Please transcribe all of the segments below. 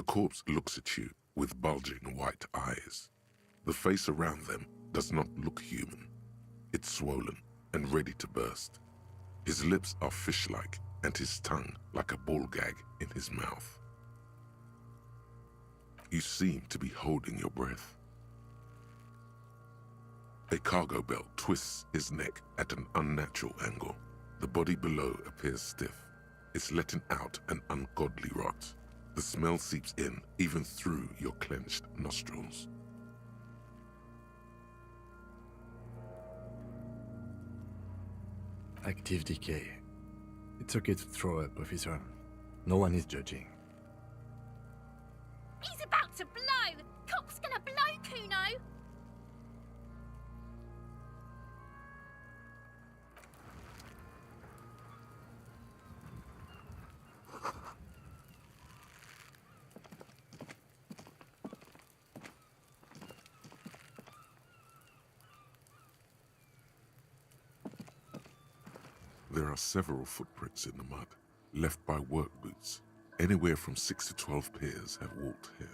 corpse looks at you with bulging white eyes. The face around them does not look human. It's swollen and ready to burst. His lips are fish-like and his tongue like a ball gag in his mouth. You seem to be holding your breath. A cargo belt twists his neck at an unnatural angle. The body below appears stiff. It's letting out an ungodly rot. The smell seeps in even through your clenched nostrils. Active decay. It's okay to throw up, officer. No one is judging. He's about to blow! Cock's gonna blow, Kuno! There are several footprints in the mud, left by work boots. Anywhere from 6 to 12 pairs have walked here.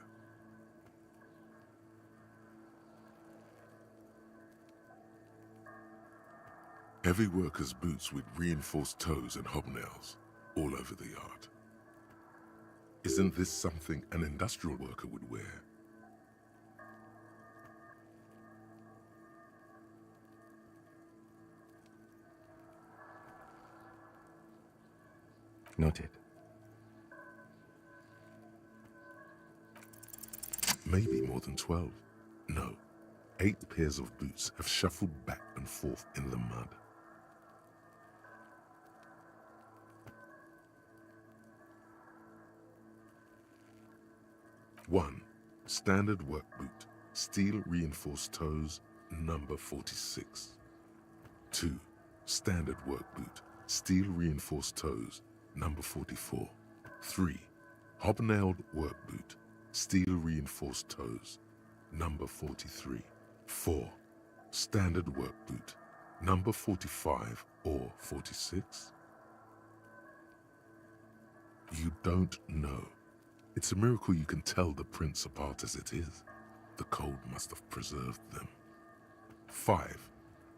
Heavy workers' boots with reinforced toes and hobnails all over the yard. Isn't this something an industrial worker would wear? Noted. Maybe more than 12. No, 8 pairs of boots have shuffled back and forth in the mud. One, standard work boot, steel reinforced toes, number 46. 2, standard work boot, steel reinforced toes, number 44. 3, hobnailed work boot, steel reinforced toes, number 43. 4, standard work boot, number 45 or 46. You don't know. It's a miracle you can tell the prints apart as it is. The cold must have preserved them. 5,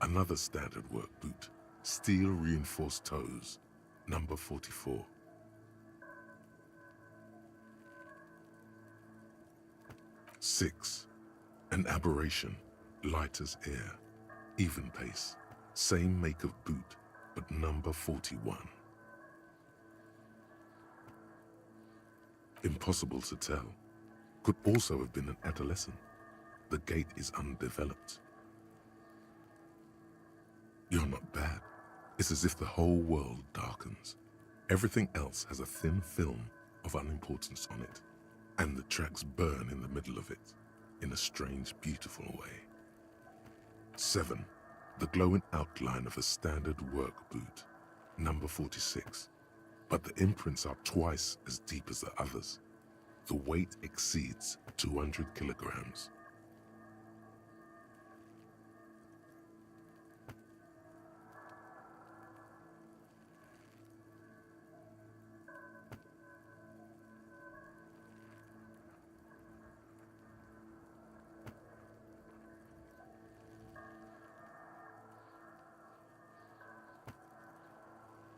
another standard work boot, steel reinforced toes, number 44. 6, an aberration, light as air, even pace, same make of boot, but number 41. Impossible to tell. Could also have been an adolescent. The gait is undeveloped. You're not bad. It's as if the whole world darkens. Everything else has a thin film of unimportance on it, and the tracks burn in the middle of it, in a strange, beautiful way. 7, the glowing outline of a standard work boot, number 46. But the imprints are twice as deep as the others. The weight exceeds 200 kilograms.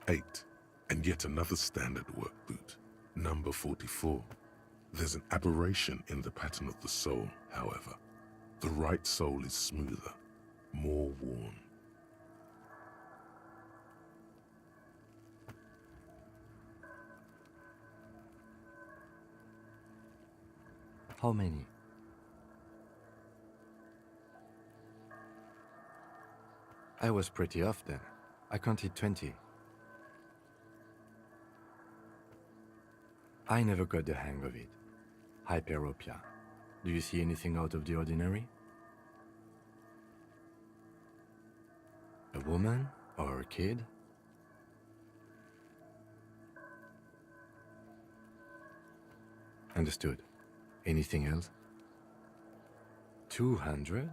Eight, and yet another standard work boot, number 44. There's an aberration in the pattern of the sole, however. The right sole is smoother, more worn. How many? I was pretty off then. I counted 20. I never got the hang of it. Hyperopia. Do you see anything out of the ordinary? A woman or a kid? Understood. Anything else? 200?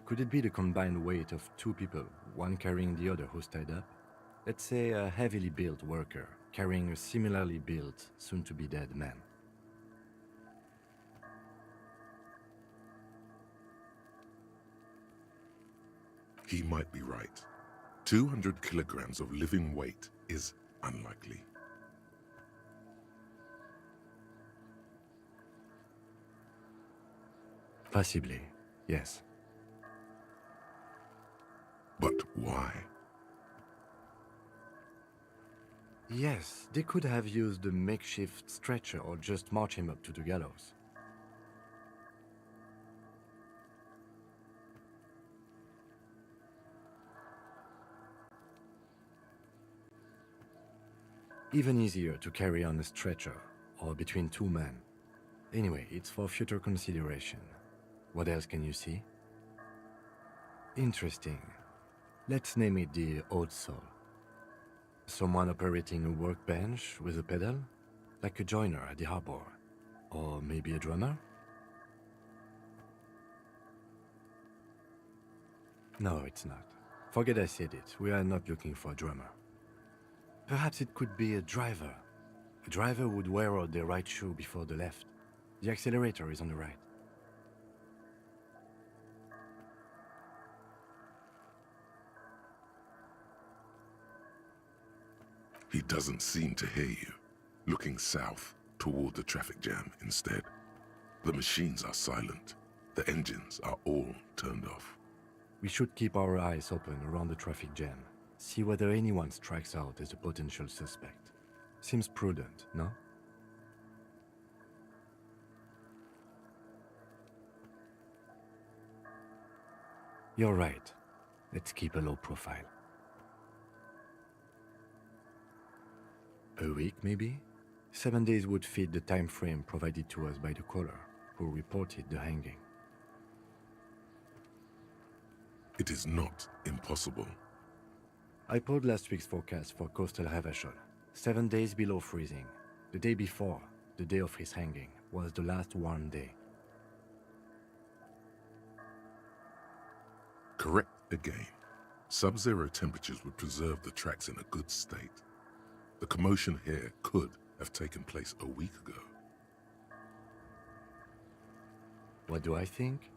Could it be the combined weight of 2 people, one carrying the other who's tied up? Let's say a heavily built worker carrying a similarly built, soon-to-be-dead man. He might be right. 200 kilograms of living weight is unlikely. Possibly, yes. But why? Yes, they could have used a makeshift stretcher or just march him up to the gallows. Even easier to carry on a stretcher, or between two men. Anyway, it's for future consideration. What else can you see? Interesting. Let's name it the Old Soul. Someone operating a workbench with a pedal? Like a joiner at the harbor. Or maybe a drummer? No, it's not. Forget I said it. We are not looking for a drummer. Perhaps it could be a driver. A driver would wear out their right shoe before the left. The accelerator is on the right. He doesn't seem to hear you, looking south toward the traffic jam instead. The machines are silent. The engines are all turned off. We should keep our eyes open around the traffic jam. See whether anyone strikes out as a potential suspect. Seems prudent, no? You're right. Let's keep a low profile. A week, maybe? 7 days would fit the time frame provided to us by the caller, who reported the hanging. It is not impossible. I pulled last week's forecast for coastal Havashol. 7 days below freezing. The day before, the day of his hanging, was the last warm day. Correct again. Sub-zero temperatures would preserve the tracks in a good state. The commotion here could have taken place a week ago. What do I think?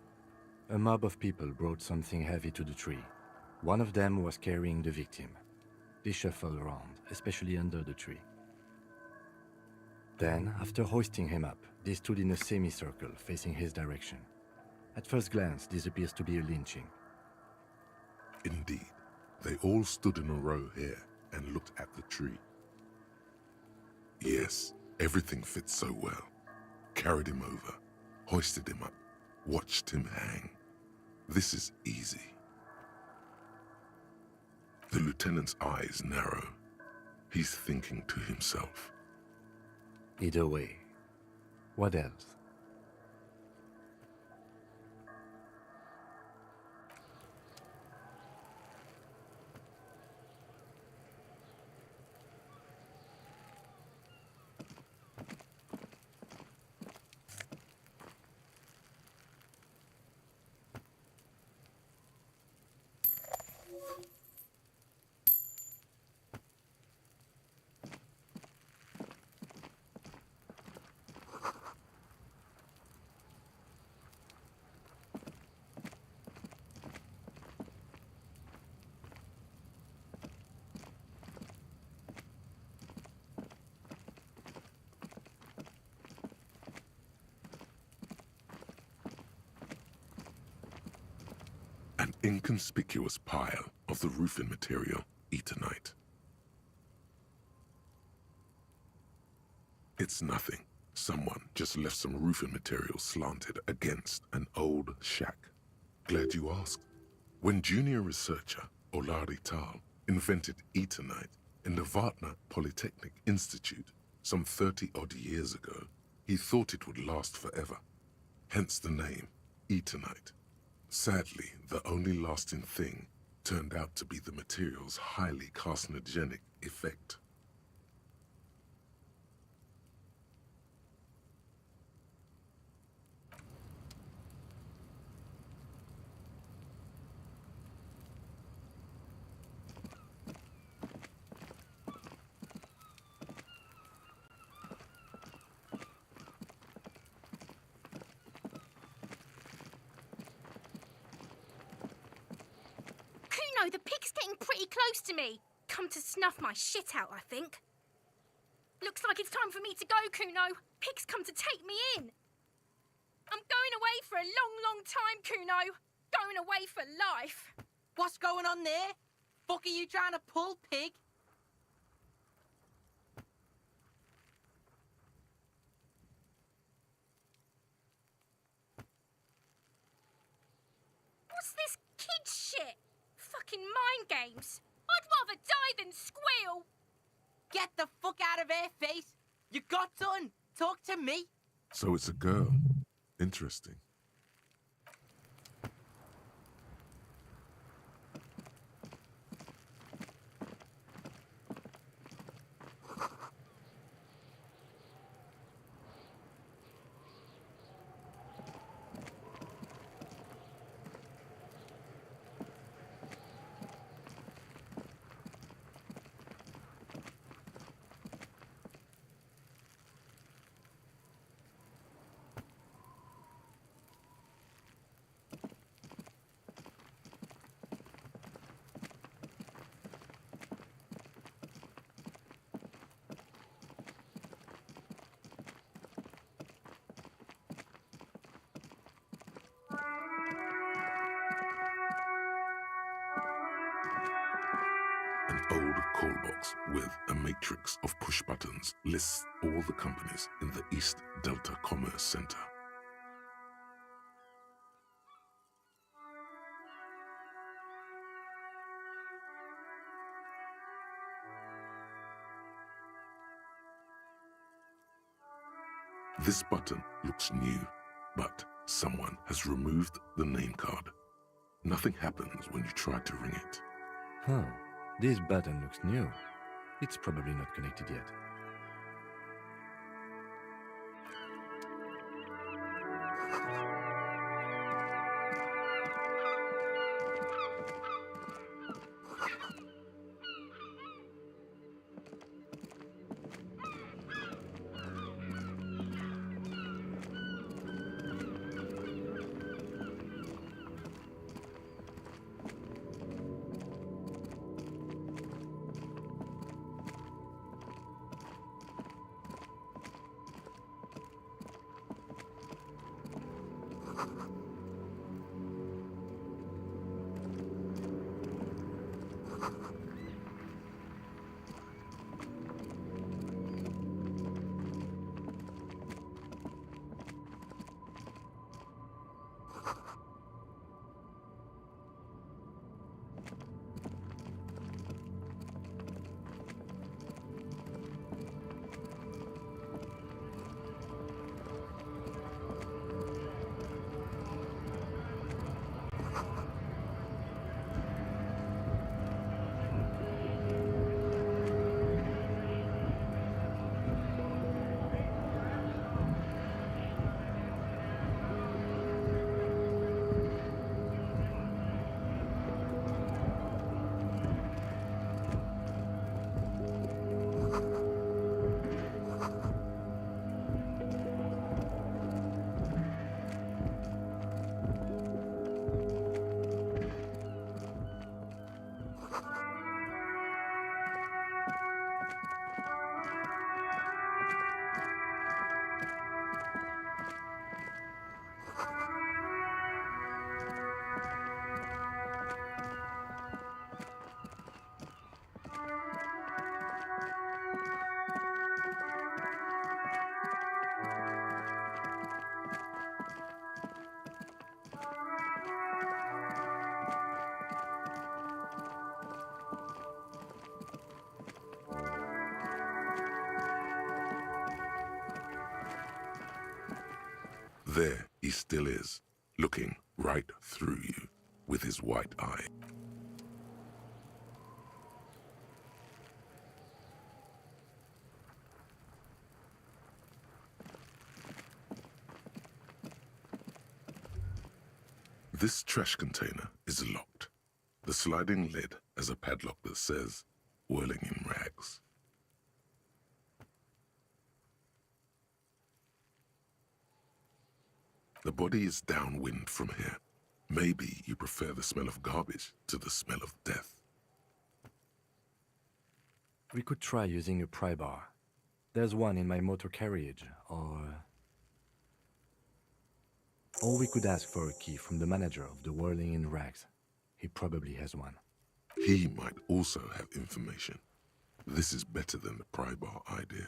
A mob of people brought something heavy to the tree. One of them was carrying the victim. They shuffled around, especially under the tree. Then, after hoisting him up, they stood in a semicircle facing his direction. At first glance, this appears to be a lynching. Indeed, they all stood in a row here and looked at the tree. Yes, everything fits so well. Carried him over, hoisted him up, watched him hang. This is easy. The lieutenant's eyes narrow. He's thinking to himself. Either way. What else? An inconspicuous pile of the roofing material, Eternite. It's nothing. Someone just left some roofing material slanted against an old shack. Glad you asked. When junior researcher Olari Tal invented Eternite in the Vartna Polytechnic Institute some 30-odd years ago, he thought it would last forever. Hence the name, Eternite. Sadly, the only lasting thing turned out to be the material's highly carcinogenic effect. Kuno, the pig's getting pretty close to me. Come to snuff my shit out, I think. Looks like it's time for me to go, Kuno. Pig's come to take me in. I'm going away for a long, long time, Kuno. Going away for life. What's going on there? Fuck are you trying to pull, pig? What's this kid shit? Fucking mind games. I'd rather die than squeal. Get the fuck out of here, face. You got done. Talk to me. So it's a girl. Interesting. An old call box with a matrix of push buttons lists all the companies in the East Delta Commerce Center. This button looks new, but someone has removed the name card. Nothing happens when you try to ring it. Huh. This button looks new. It's probably not connected yet. There he still is, looking right through you with his white eye. This trash container is locked. The sliding lid has a padlock that says, "Whirling in rags." The body is downwind from here. Maybe you prefer the smell of garbage to the smell of death. We could try using a pry bar. There's one in my motor carriage, or we could ask for a key from the manager of the Whirling in Rags. He probably has one. He might also have information. This is better than the pry bar idea.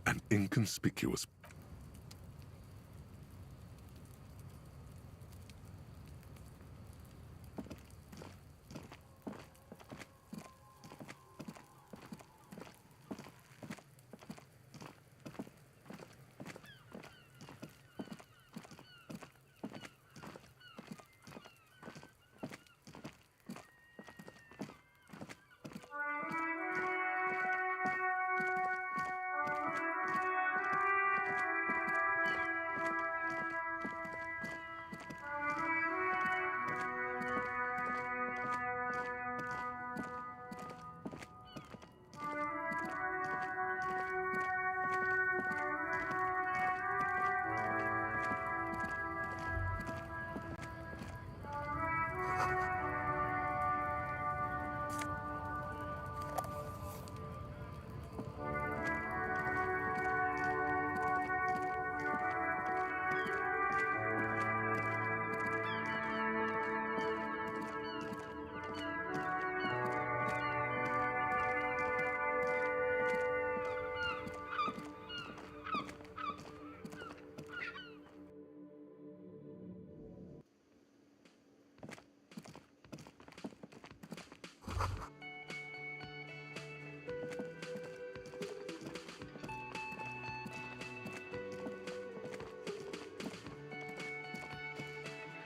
An inconspicuous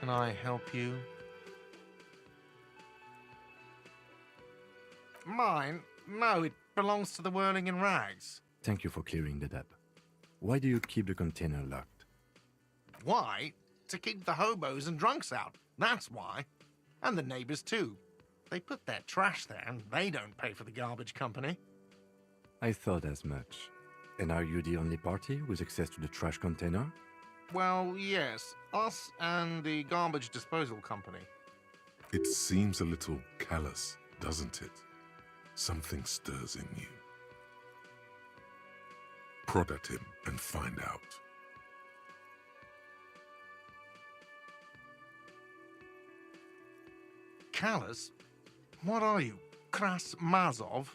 Can I help you? Mine? No, it belongs to the Whirling in Rags. Thank you for clearing that up. Why do you keep the container locked? Why? To keep the hobos and drunks out. That's why. And the neighbors too. They put their trash there and they don't pay for the garbage company. I thought as much. And are you the only party with access to the trash container? Well, yes. Us and the garbage disposal company. It seems a little callous, doesn't it? Something stirs in you. Prod at him and find out. Callous? What are you? Kras Mazov?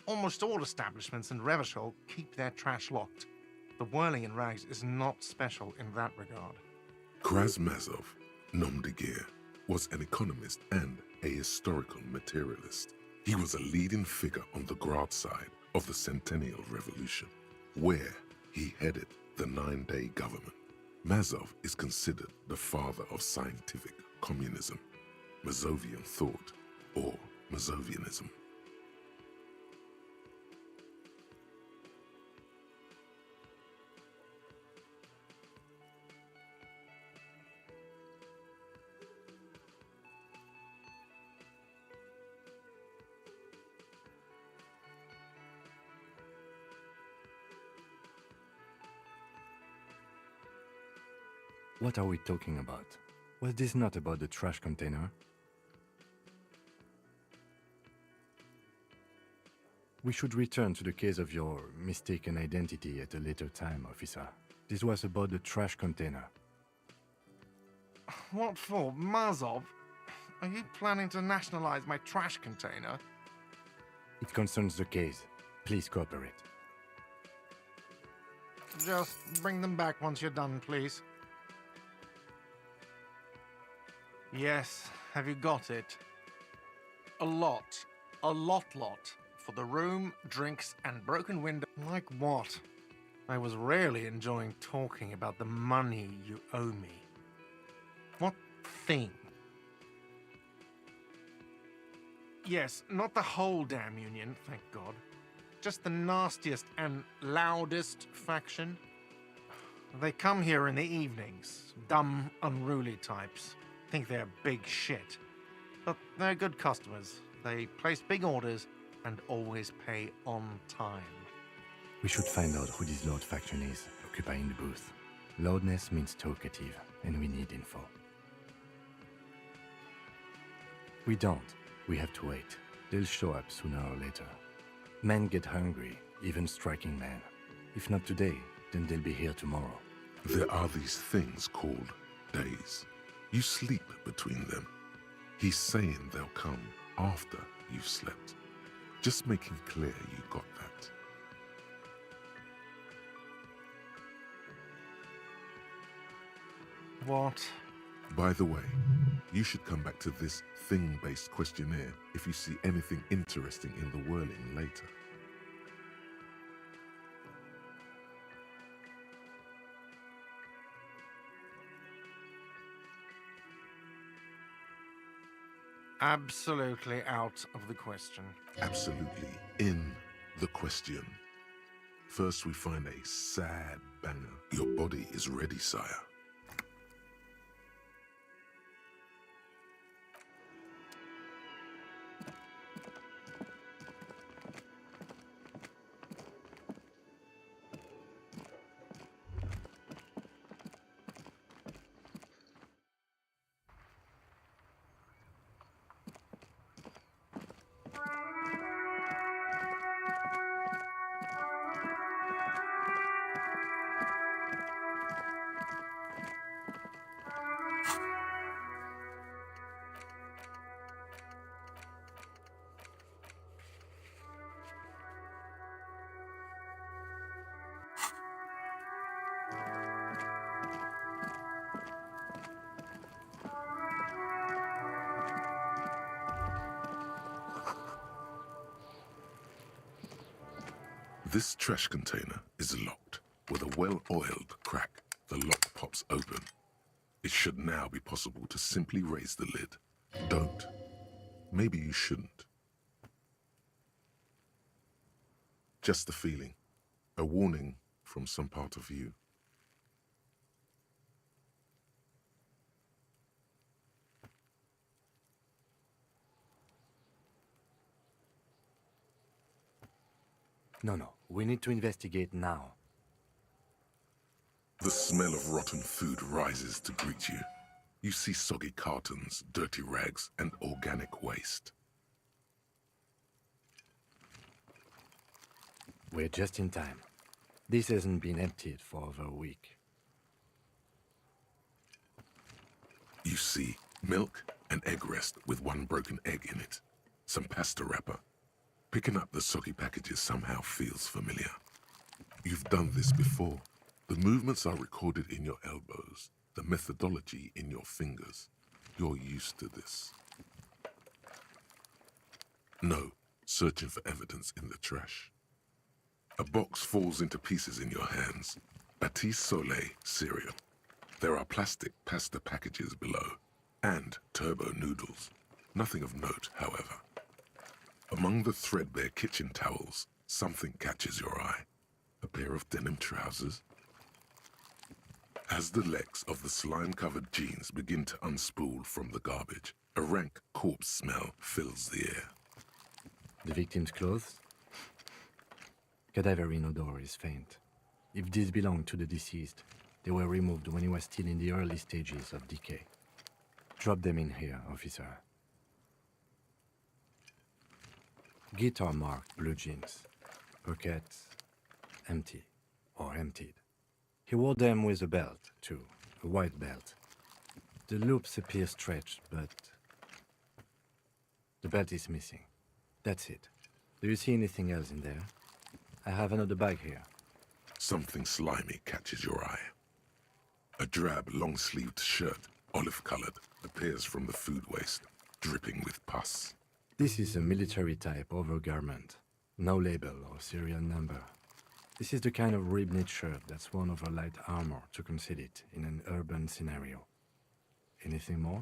Almost all establishments in Revachol keep their trash locked. The Whirling in Rags is not special in that regard. Krasmazov, nom de guerre, was an economist and a historical materialist. He was a leading figure on the Grad side of the Centennial Revolution, where he headed the 9-day government. Mazov is considered the father of scientific communism, Mazovian thought, or Mazovianism. What are we talking about? Was this not about the trash container? We should return to the case of your mistaken identity at a later time, officer. This was about the trash container. What for? Mazov? Are you planning to nationalize my trash container? It concerns the case. Please cooperate. Just bring them back once you're done, please. Yes, have you got it? A lot. A lot. For the room, drinks, and broken window. Like what? I was rarely enjoying talking about the money you owe me. What thing? Yes, not the whole damn Union, thank God. Just the nastiest and loudest faction. They come here in the evenings. Dumb, unruly types. Think they're big shit. But they're good customers. They place big orders and always pay on time. We should find out who this Lord faction is, occupying the booth. Loudness means talkative, and we need info. We don't. We have to wait. They'll show up sooner or later. Men get hungry, even striking men. If not today, then they'll be here tomorrow. There are these things called days. You sleep between them. He's saying they'll come after you've slept. Just making clear you got that. What? By the way, you should come back to this thing-based questionnaire if you see anything interesting in the whirling later. Absolutely out of the question. Absolutely in the question. First we find a sad banger. Your body is ready, sire. This trash container is locked. With a well-oiled crack, the lock pops open. It should now be possible to simply raise the lid. Don't. Maybe you shouldn't. Just the feeling. A warning from some part of you. No. We need to investigate now. The smell of rotten food rises to greet you. You see soggy cartons, dirty rags, and organic waste. We're just in time. This hasn't been emptied for over a week. You see milk and egg rest with one broken egg in it. Some pasta wrapper. Picking up the soggy packages somehow feels familiar. You've done this before. The movements are recorded in your elbows, the methodology in your fingers. You're used to this. No, searching for evidence in the trash. A box falls into pieces in your hands. Batiste Soleil cereal. There are plastic pasta packages below, and turbo noodles. Nothing of note, however. Among the threadbare kitchen towels, something catches your eye. A pair of denim trousers. As the legs of the slime-covered jeans begin to unspool from the garbage, a rank corpse smell fills the air. The victim's clothes? Cadaverine odor is faint. If these belong to the deceased, they were removed when he was still in the early stages of decay. Drop them in here, officer. Guitar-marked blue jeans. Pockets empty or emptied. He wore them with a belt, too. A white belt. The loops appear stretched, but the belt is missing. That's it. Do you see anything else in there? I have another bag here. Something slimy catches your eye. A drab, long-sleeved shirt, olive-colored, appears from the food waste, dripping with pus. This is a military-type overgarment. No label or serial number. This is the kind of rib-knit shirt that's worn over light armor to conceal it in an urban scenario. Anything more?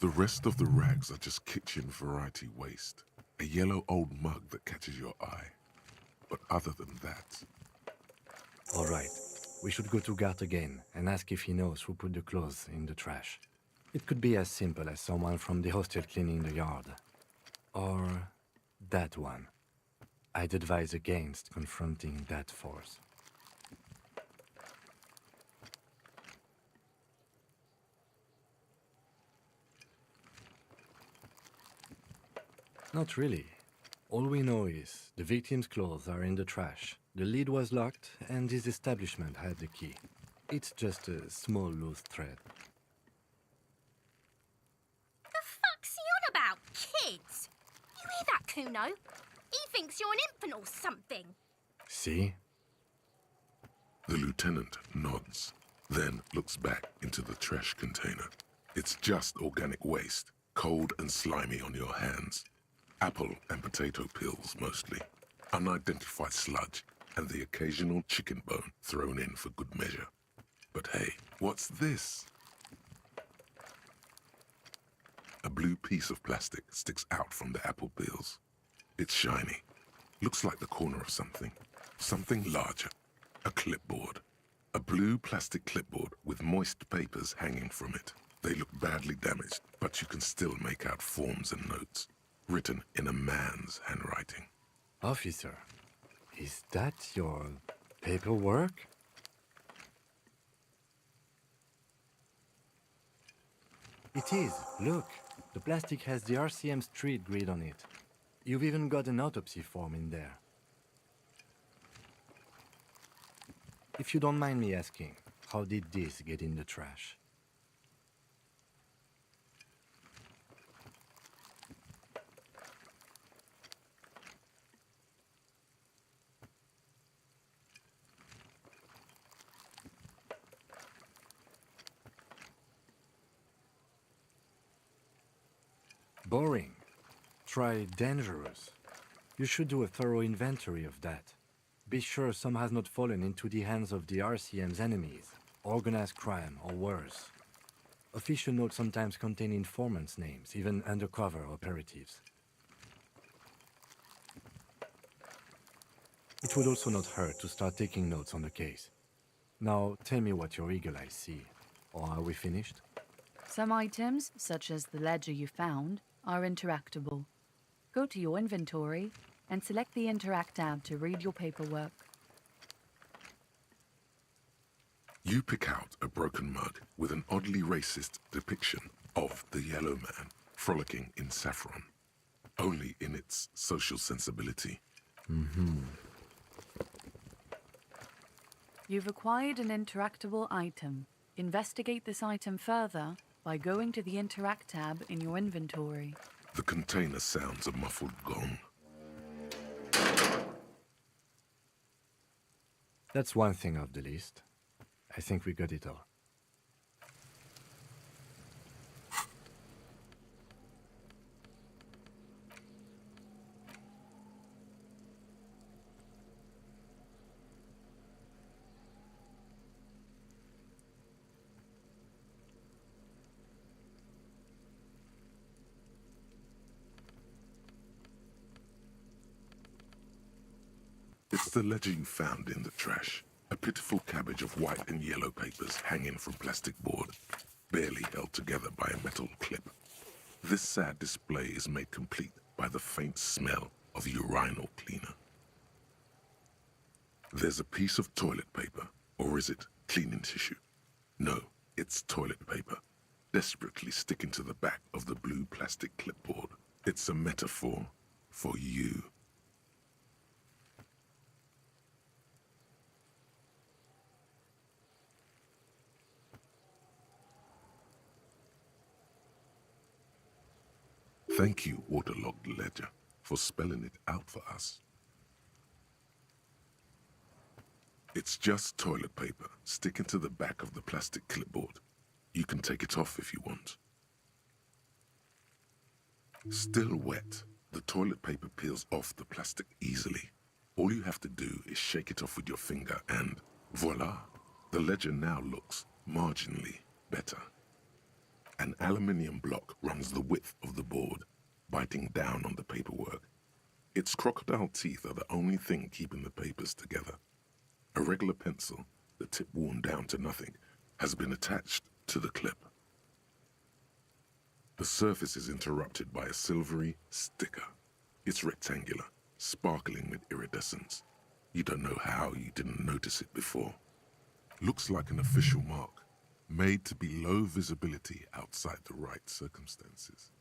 The rest of the rags are just kitchen variety waste. A yellow old mug that catches your eye. But other than that, All right. We should go to Gart again and ask if he knows who put the clothes in the trash. It could be as simple as someone from the hostel cleaning the yard. Or that one. I'd advise against confronting that force. Not really. All we know is the victim's clothes are in the trash. The lid was locked, and his establishment had the key. It's just a small loose thread. The fuck's he on about, kids? You hear that, Kuno? He thinks you're an infant or something. See? the lieutenant nods, then looks back into the trash container. It's just organic waste, cold and slimy on your hands. Apple and potato peels, mostly. Unidentified sludge, and the occasional chicken bone thrown in for good measure. But hey, what's this? A blue piece of plastic sticks out from the apple peels. It's shiny. Looks like the corner of something. Something larger. A clipboard. A blue plastic clipboard with moist papers hanging from it. They look badly damaged, but you can still make out forms and notes, written in a man's handwriting. Officer, is that your paperwork? It is. Look, the plastic has the RCM street grid on it. You've even got an autopsy form in there. If you don't mind me asking, how did this get in the trash? Boring. Try dangerous. You should do a thorough inventory of that. Be sure some has not fallen into the hands of the RCM's enemies, organized crime, or worse. Official notes sometimes contain informants' names, even undercover operatives. It would also not hurt to start taking notes on the case. Now, tell me what your eagle eyes see. Or are we finished? Some items, such as the ledger you found, are interactable. Go to your inventory and select the Interact tab to read your paperwork. You pick out a broken mug with an oddly racist depiction of the yellow man frolicking in saffron, only in its social sensibility. You've acquired an interactable item. Investigate this item further by going to the Interact tab in your inventory. The container sounds a muffled gong. That's one thing off the list. I think we got it all. It's the ledger you found in the trash. A pitiful cabbage of white and yellow papers hanging from plastic board, barely held together by a metal clip. This sad display is made complete by the faint smell of urinal cleaner. There's a piece of toilet paper, or is it cleaning tissue? No, it's toilet paper, desperately sticking to the back of the blue plastic clipboard. It's a metaphor for you. Thank you, waterlogged ledger, for spelling it out for us. It's just toilet paper sticking to the back of the plastic clipboard. You can take it off if you want. Still wet, the toilet paper peels off the plastic easily. All you have to do is shake it off with your finger and voila, the ledger now looks marginally better. An aluminium block runs the width of the board, biting down on the paperwork. Its crocodile teeth are the only thing keeping the papers together. A regular pencil, the tip worn down to nothing, has been attached to the clip. The surface is interrupted by a silvery sticker. It's rectangular, sparkling with iridescence. You don't know how you didn't notice it before. Looks like an official mark, made to be low visibility outside the right circumstances.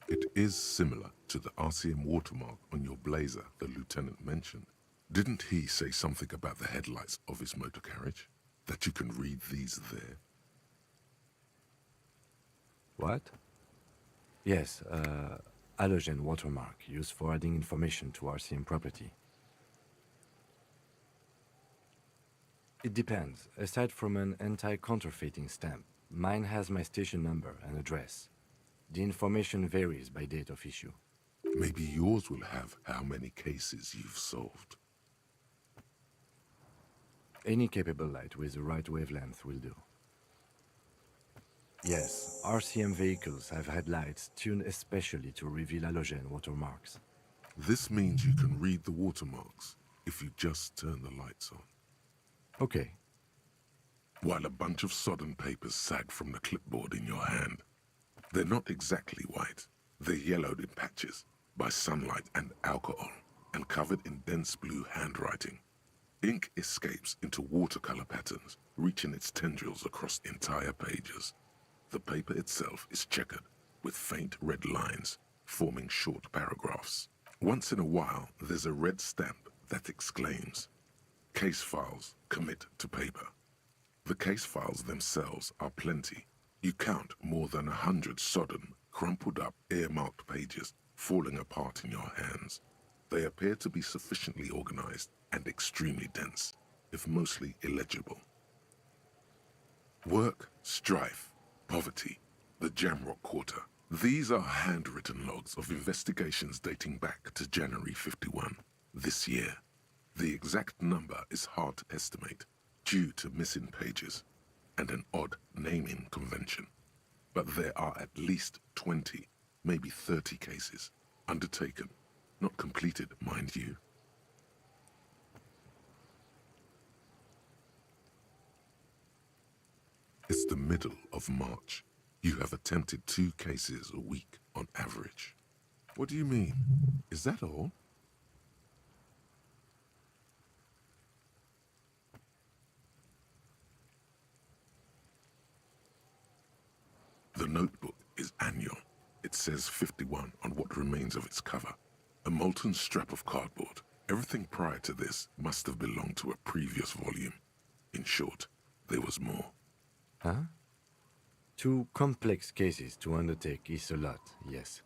It is similar to the RCM watermark on your blazer the lieutenant mentioned. Didn't he say something about the headlights of his motor carriage? That you can read these there? What? Yes, halogen watermark used for adding information to RCM property. It depends. Aside from an anti-counterfeiting stamp, mine has my station number and address. The information varies by date of issue. Maybe yours will have how many cases you've solved. Any capable light with the right wavelength will do. Yes, RCM vehicles have had lights tuned especially to reveal halogen watermarks. This means you can read the watermarks if you just turn the lights on. Okay. While a bunch of sodden papers sag from the clipboard in your hand. They're not exactly white. They're yellowed in patches by sunlight and alcohol and covered in dense blue handwriting. Ink escapes into watercolor patterns, reaching its tendrils across entire pages. The paper itself is checkered with faint red lines, forming short paragraphs. Once in a while, there's a red stamp that exclaims, "Case files commit to paper." The case files themselves are plenty. You count more than 100 sodden, crumpled up, earmarked pages falling apart in your hands. They appear to be sufficiently organized and extremely dense, if mostly illegible. Work, strife, poverty, the Jamrock Quarter. These are handwritten logs of investigations dating back to January 51, this year. The exact number is hard to estimate due to missing pages and an odd naming convention. But there are at least 20, maybe 30 cases undertaken, not completed, mind you. It's the middle of March. You have attempted 2 cases a week on average. What do you mean? Is that all? The notebook is annual. It says 51 on what remains of its cover. A molten strap of cardboard. Everything prior to this must have belonged to a previous volume. In short, there was more. Huh? 2 complex cases to undertake is a lot, yes.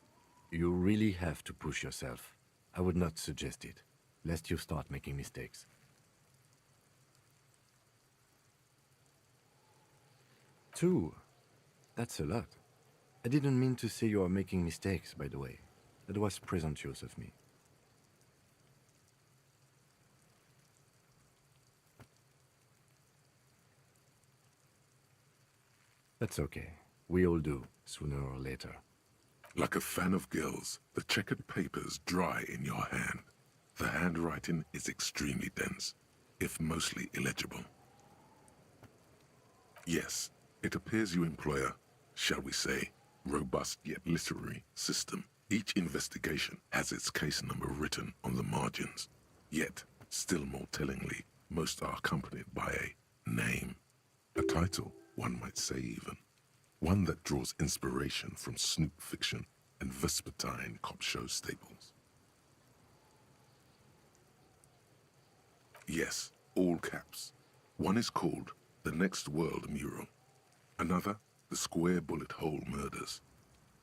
You really have to push yourself. I would not suggest it, lest you start making mistakes. Two? That's a lot. I didn't mean to say you are making mistakes, by the way. That was presumptuous of me. That's okay. We all do, sooner or later. Like a fan of gills, the checkered papers dry in your hand. The handwriting is extremely dense, if mostly illegible. Yes, it appears you employ a, shall we say, robust yet literary system. Each investigation has its case number written on the margins. Yet, still more tellingly, most are accompanied by a name. A title, one might say even. One that draws inspiration from snoop fiction and vespertine cop show staples. Yes, all caps. One is called The Next World Mural. Another, The Square Bullet Hole Murders.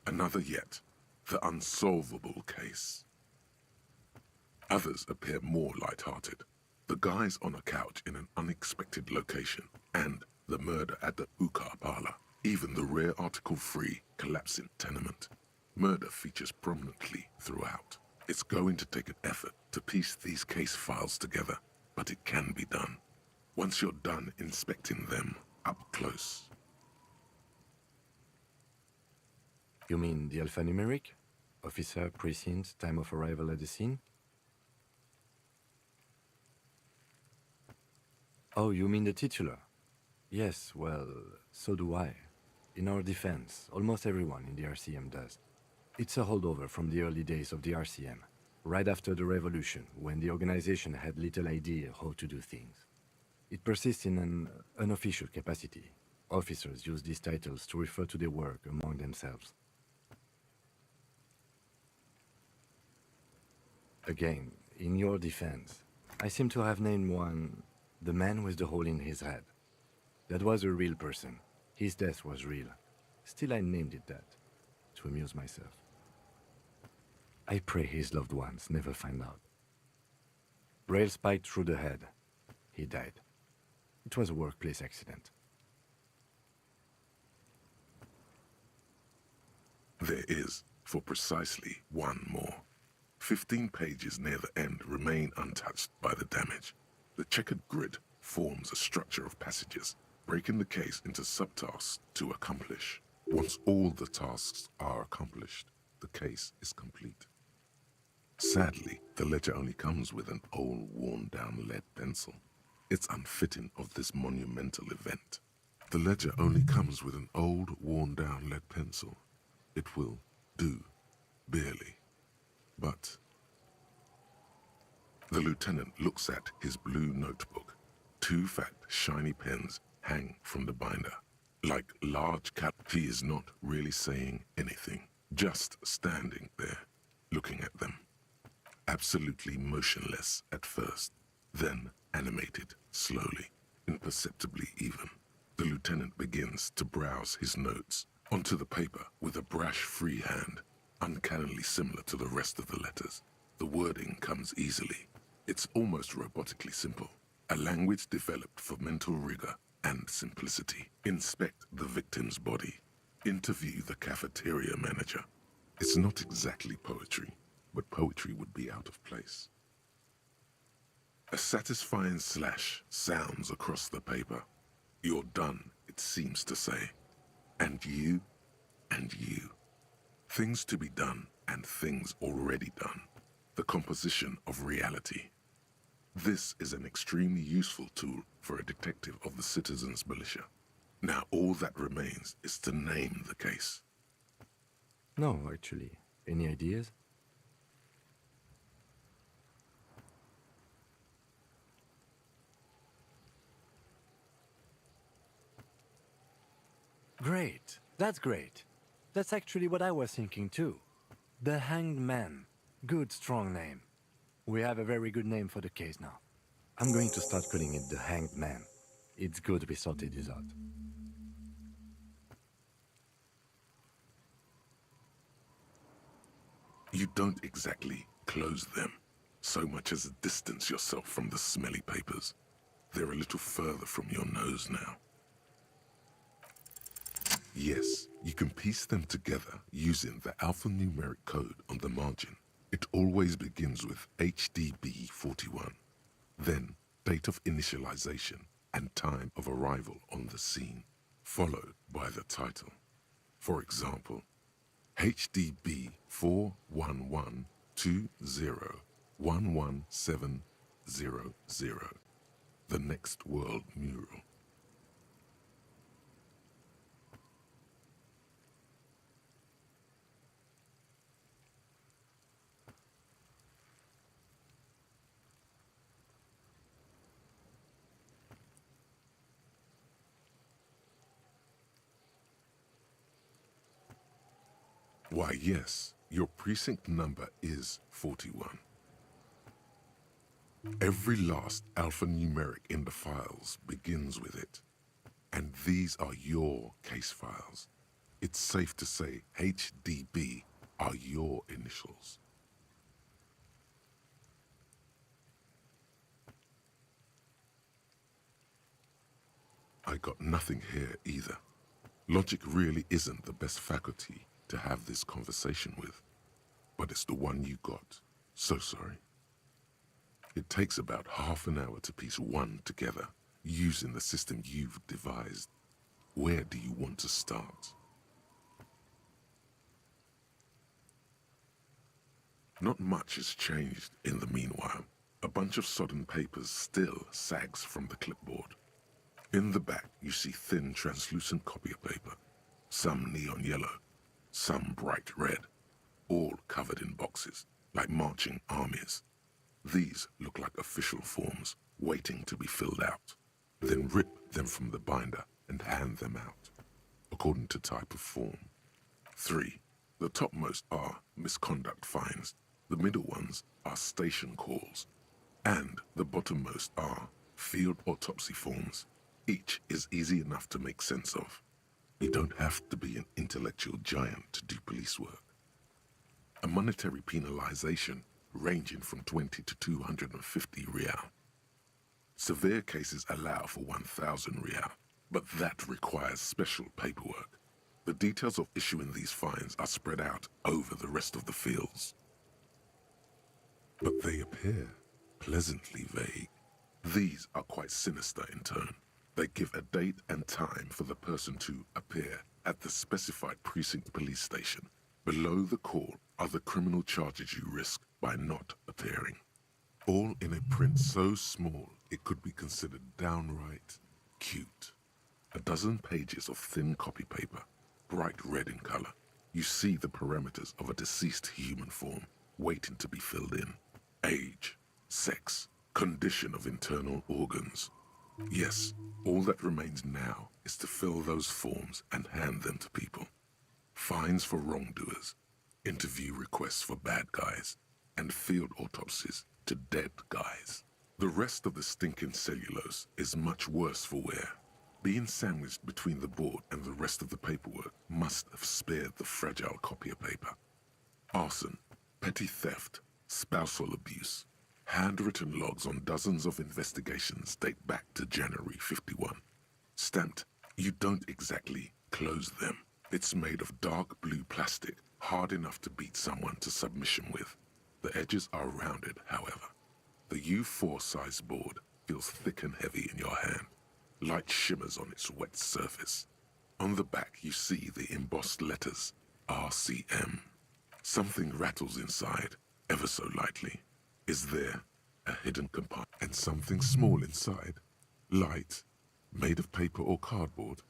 Another yet, The Unsolvable Case. Others appear more light-hearted. The guys on a couch in an unexpected location, and the murder at the hookah parlor. Even the rare article-free collapsing tenement. Murder features prominently throughout. It's going to take an effort to piece these case files together, but it can be done. Once you're done inspecting them up close. You mean the alphanumeric? Officer, precinct, time of arrival at the scene? Oh, you mean the titular? Yes, well, so do I. In our defense, almost everyone in the RCM does. It's a holdover from the early days of the RCM, right after the revolution, when the organization had little idea how to do things. It persists in an unofficial capacity. Officers use these titles to refer to their work among themselves. Again, in your defense, I seem to have named one the man with the hole in his head. That was a real person. His death was real. Still, I named it that, to amuse myself. I pray his loved ones never find out. Rail spiked through the head. He died. It was a workplace accident. There is, for precisely one more. 15 pages near the end remain untouched by the damage. The checkered grid forms a structure of passages, breaking the case into subtasks to accomplish. Once all the tasks are accomplished, the case is complete. Sadly, the ledger only comes with an old, worn-down lead pencil. It's unfitting of this monumental event. The ledger only comes with an old, worn-down lead pencil. It will do, barely. But the lieutenant looks at his blue notebook. 2 fat, shiny pens hang from the binder. Like large cat, he is not really saying anything, just standing there, looking at them. Absolutely motionless at first, then animated slowly, imperceptibly even. The lieutenant begins to browse his notes onto the paper with a brash free hand, uncannily similar to the rest of the letters. The wording comes easily. It's almost robotically simple, a language developed for mental rigor and simplicity. Inspect the victim's body. Interview the cafeteria manager. It's not exactly poetry, but poetry would be out of place. A satisfying slash sounds across the paper. You're done, it seems to say. And you, and you. Things to be done and things already done. The composition of reality. This is an extremely useful tool for a detective of the citizens' militia. Now all that remains is to name the case. No, actually. Any ideas? Great. That's great. That's actually what I was thinking too. The Hanged Man. Good, strong name. We have a very good name for the case now. I'm going to start calling it the Hanged Man. It's good we sorted this out. You don't exactly close them, so much as distance yourself from the smelly papers. They're a little further from your nose now. Yes, you can piece them together using the alphanumeric code on the margin. It always begins with HDB41, then date of initialization and time of arrival on the scene, followed by the title. For example, HDB 41120111700, the next world mural. Why, yes, your precinct number is 41. Every last alphanumeric in the files begins with it. And these are your case files. It's safe to say HDB are your initials. I got nothing here either. Logic really isn't the best faculty to have this conversation with, but it's the one you got. So sorry. It takes about half an hour to piece one together using the system you've devised. Where do you want to start? Not much has changed in the meanwhile. A bunch of sodden papers still sags from the clipboard. In the back, you see thin, translucent copy paper, some neon yellow, some bright red, all covered in boxes, like marching armies. These look like official forms, waiting to be filled out. Then rip them from the binder and hand them out, according to type of form. 3. The topmost are misconduct fines, the middle ones are station calls, and the bottommost are field autopsy forms. Each is easy enough to make sense of. You don't have to be an intellectual giant to do police work. A monetary penalization ranging from 20 to 250 real. Severe cases allow for 1,000 real, but that requires special paperwork. The details of issuing these fines are spread out over the rest of the fields. But they appear pleasantly vague. These are quite sinister in turn. They give a date and time for the person to appear at the specified precinct police station. Below the call are the criminal charges you risk by not appearing. All in a print so small it could be considered downright cute. A dozen pages of thin copy paper, bright red in color. You see the parameters of a deceased human form waiting to be filled in. Age, sex, condition of internal organs. Yes, all that remains now is to fill those forms and hand them to people. Fines for wrongdoers, interview requests for bad guys, and field autopsies to dead guys. The rest of the stinking cellulose is much worse for wear. Being sandwiched between the board and the rest of the paperwork must have spared the fragile copy of paper. Arson, petty theft, spousal abuse. Handwritten logs on dozens of investigations date back to January 51. Stamped, you don't exactly close them. It's made of dark blue plastic, hard enough to beat someone to submission with. The edges are rounded, however. The U4 size board feels thick and heavy in your hand. Light shimmers on its wet surface. On the back you see the embossed letters, RCM. Something rattles inside, ever so lightly. Is there a hidden compartment and something small inside? Light, made of paper or cardboard,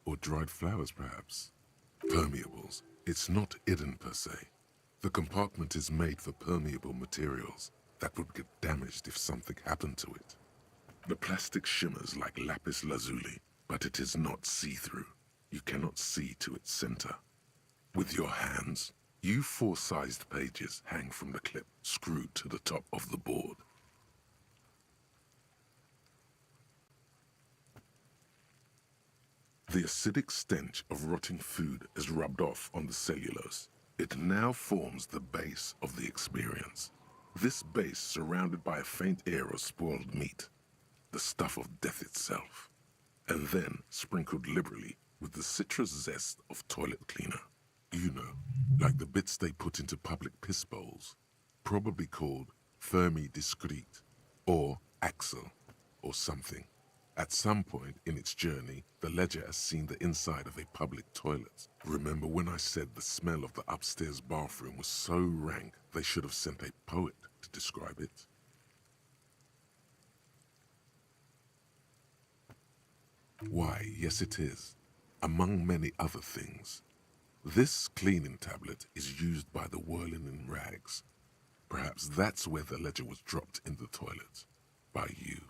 or dried flowers perhaps? Permeables. It's not hidden per se. The compartment is made for permeable materials that would get damaged if something happened to it. The plastic shimmers like lapis lazuli, but it is not see-through. You cannot see to its center. With your hands, U4-sized pages hang from the clip screwed to the top of the board. The acidic stench of rotting food is rubbed off on the cellulose. It now forms the base of the experience. This base surrounded by a faint air of spoiled meat, the stuff of death itself, and then sprinkled liberally with the citrus zest of toilet cleaner. You know, like the bits they put into public piss bowls, probably called Fermi Discrete, or Axel, or something. At some point in its journey, the ledger has seen the inside of a public toilet. Remember when I said the smell of the upstairs bathroom was so rank they should have sent a poet to describe it? Why, yes it is, among many other things. This cleaning tablet is used by the whirling in rags. Perhaps that's where the ledger was dropped in the toilet. By you.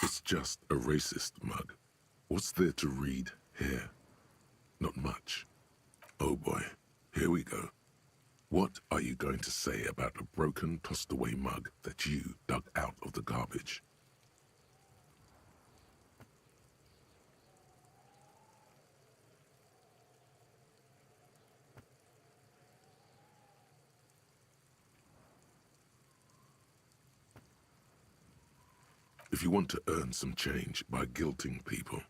It's just a racist mug. What's there to read here? Not much. Oh boy, here we go. What are you going to say about a broken, tossed-away mug that you dug out of the garbage? If you want to earn some change by guilting people,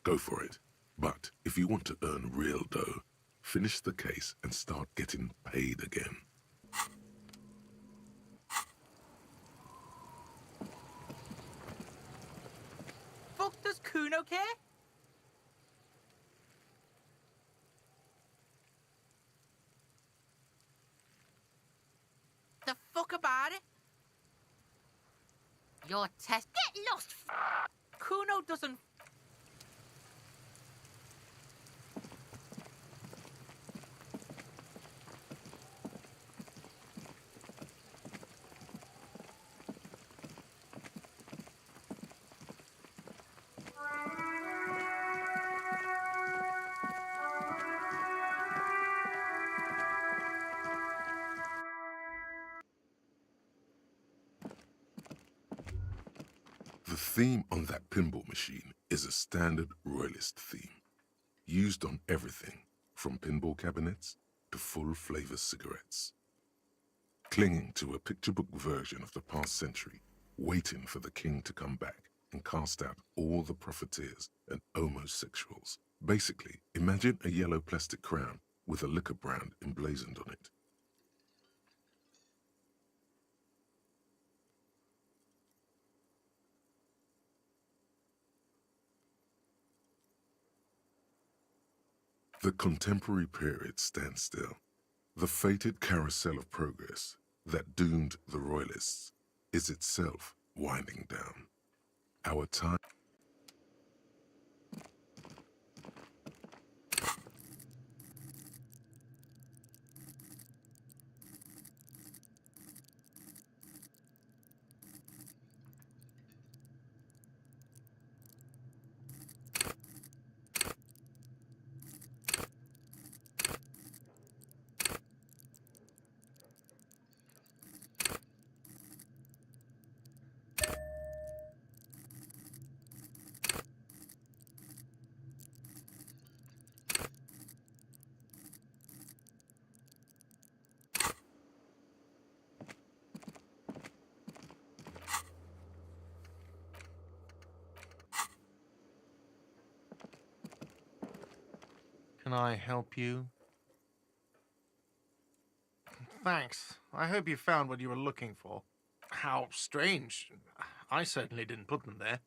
go for it. But if you want to earn real dough, finish the case and start getting paid again. Fuck okay? The fuck about it? Your test. Get lost! Kuno doesn't. The theme on that pinball machine is a standard royalist theme, used on everything from pinball cabinets to full-flavor cigarettes. Clinging to a picture book version of the past century, waiting for the king to come back and cast out all the profiteers and homosexuals. Basically, imagine a yellow plastic crown with a liquor brand emblazoned on it. The contemporary period stands still. The fated carousel of progress that doomed the royalists is itself winding down. Our time Can I help you? Thanks. I hope you found what you were looking for. How strange. I certainly didn't put them there.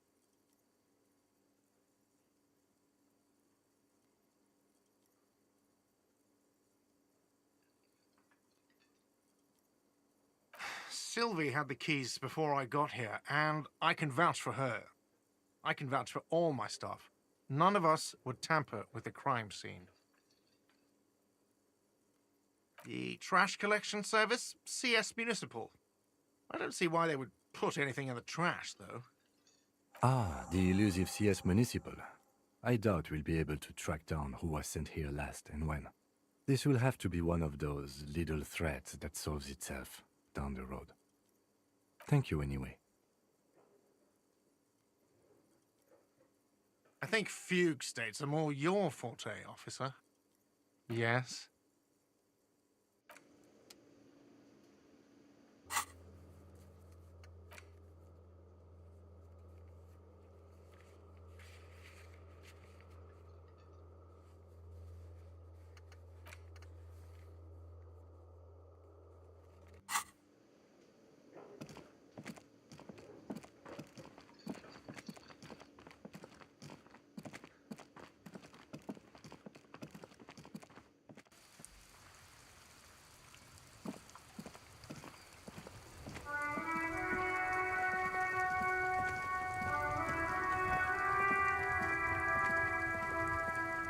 Sylvie had the keys before I got here, and I can vouch for her. I can vouch for all my stuff. None of us would tamper with the crime scene. The trash collection service? CS Municipal. I don't see why they would put anything in the trash, though. Ah, the elusive CS Municipal. I doubt we'll be able to track down who was sent here last and when. This will have to be one of those little threats that solves itself down the road. Thank you anyway. I think fugue states are more your forte, officer. Yes?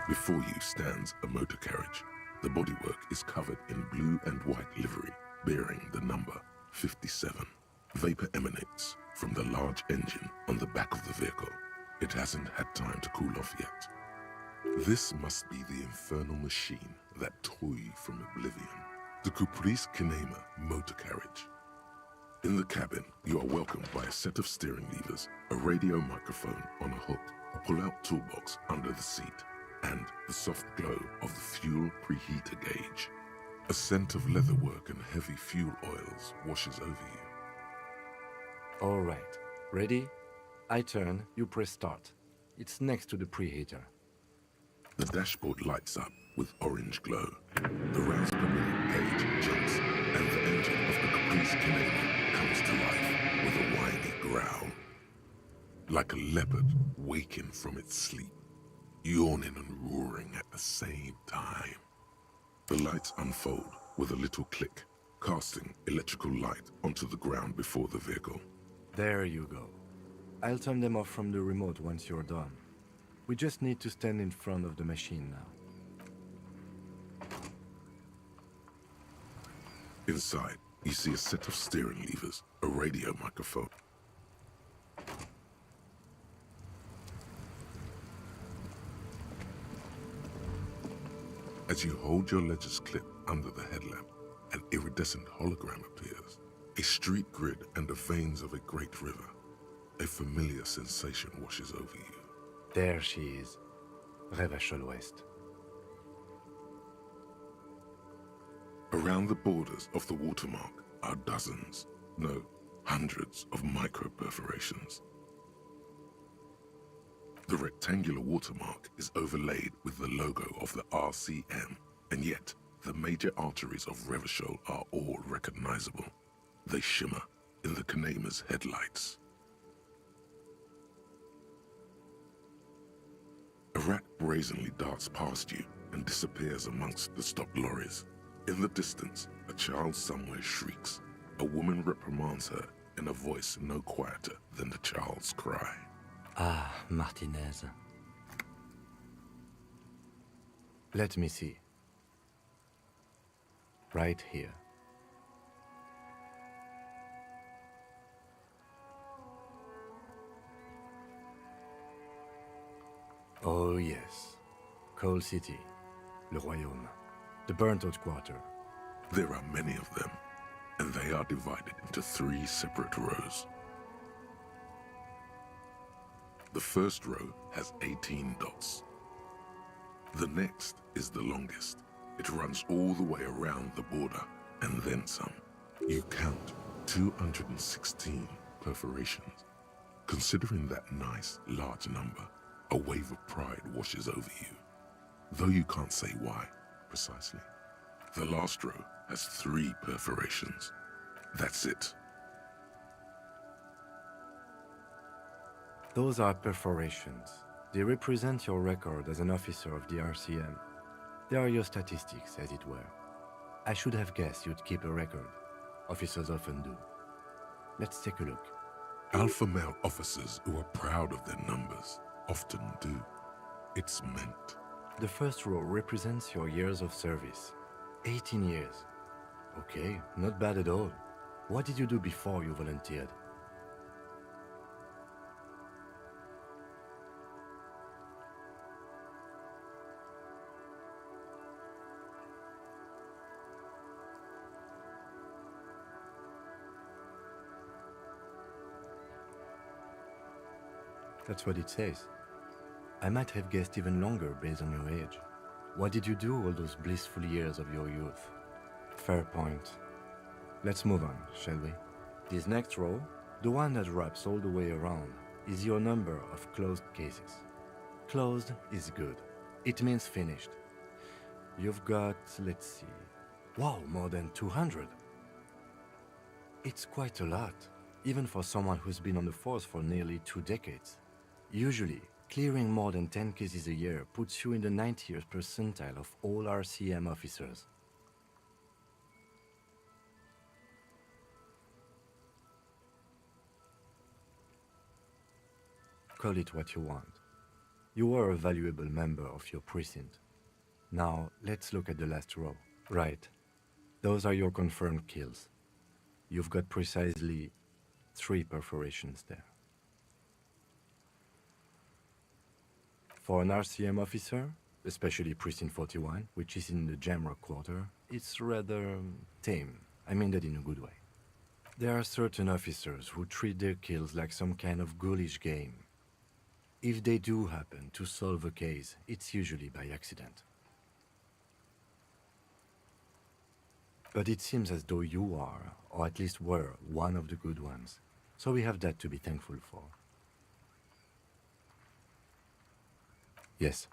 Before you stands a motor carriage. The bodywork is covered in blue and white livery, bearing the number 57. Vapor emanates from the large engine on the back of the vehicle. It hasn't had time to cool off yet. This must be the infernal machine, that toy from oblivion. The Caprice Kinema motor carriage. In the cabin, you are welcomed by a set of steering levers, a radio microphone on a hook, a pull-out toolbox under the seat, and the soft glow of the fuel preheater gauge. A scent of leatherwork and heavy fuel oils washes over you. All right. Ready? I turn, you press start. It's next to the preheater. The dashboard lights up with orange glow. The rounds per minute gauge jumps, and the engine of the Caprice Kinema comes to life with a whiny growl. like a leopard waking from its sleep, yawning and roaring at the same time. The lights unfold with a little click, casting electrical light onto the ground before the vehicle. There you go. I'll turn them off from the remote once you're done. We just need to stand in front of the machine now. Inside, you see a set of steering levers, a radio microphone. As you hold your ledger's clip under the headlamp, an iridescent hologram appears. A street grid and the veins of a great river. A familiar sensation washes over you. There she is. Revachol West. Around the borders of the watermark are dozens, no, hundreds of micro-perforations. The rectangular watermark is overlaid with the logo of the RCM, and yet the major arteries of Revachol are all recognizable. They shimmer in the Kanema's headlights. A rat brazenly darts past you and disappears amongst the stopped lorries. In the distance, a child somewhere shrieks. A woman reprimands her in a voice no quieter than the child's cry. Ah, Martinez. Let me see. Right here. Oh yes. Coal City. Le Royaume. The burnt-out quarter. There are many of them, and they are divided into 3 separate rows. The first row has 18 dots. The next is the longest. It runs all the way around the border, and then some. You count 216 perforations. Considering that nice, large number, a wave of pride washes over you. Though you can't say why, precisely. The last row has 3 perforations. That's it. Those are perforations. They represent your record as an officer of the RCM. They are your statistics, as it were. I should have guessed you'd keep a record. Officers often do. Let's take a look. Alpha male officers who are proud of their numbers often do. It's meant. The first row represents your years of service. 18 years. Okay, not bad at all. What did you do before you volunteered? That's what it says. I might have guessed even longer based on your age. What did you do all those blissful years of your youth? Fair point. Let's move on, shall we? This next row, the one that wraps all the way around, is your number of closed cases. Closed is good. It means finished. You've got, let's see, wow, more than 200. It's quite a lot, even for someone who's been on the force for nearly 2 decades. Usually, clearing more than 10 cases a year puts you in the 90th percentile of all RCM officers. Call it what you want. You are a valuable member of your precinct. Now, let's look at the last row. Right. Those are your confirmed kills. You've got precisely 3 perforations there. For an RCM officer, especially Precinct 41, which is in the Jamrock Quarter, it's rather tame. I mean that in a good way. There are certain officers who treat their kills like some kind of ghoulish game. If they do happen to solve a case, it's usually by accident. But it seems as though you are, or at least were, one of the good ones. So we have that to be thankful for. Yes.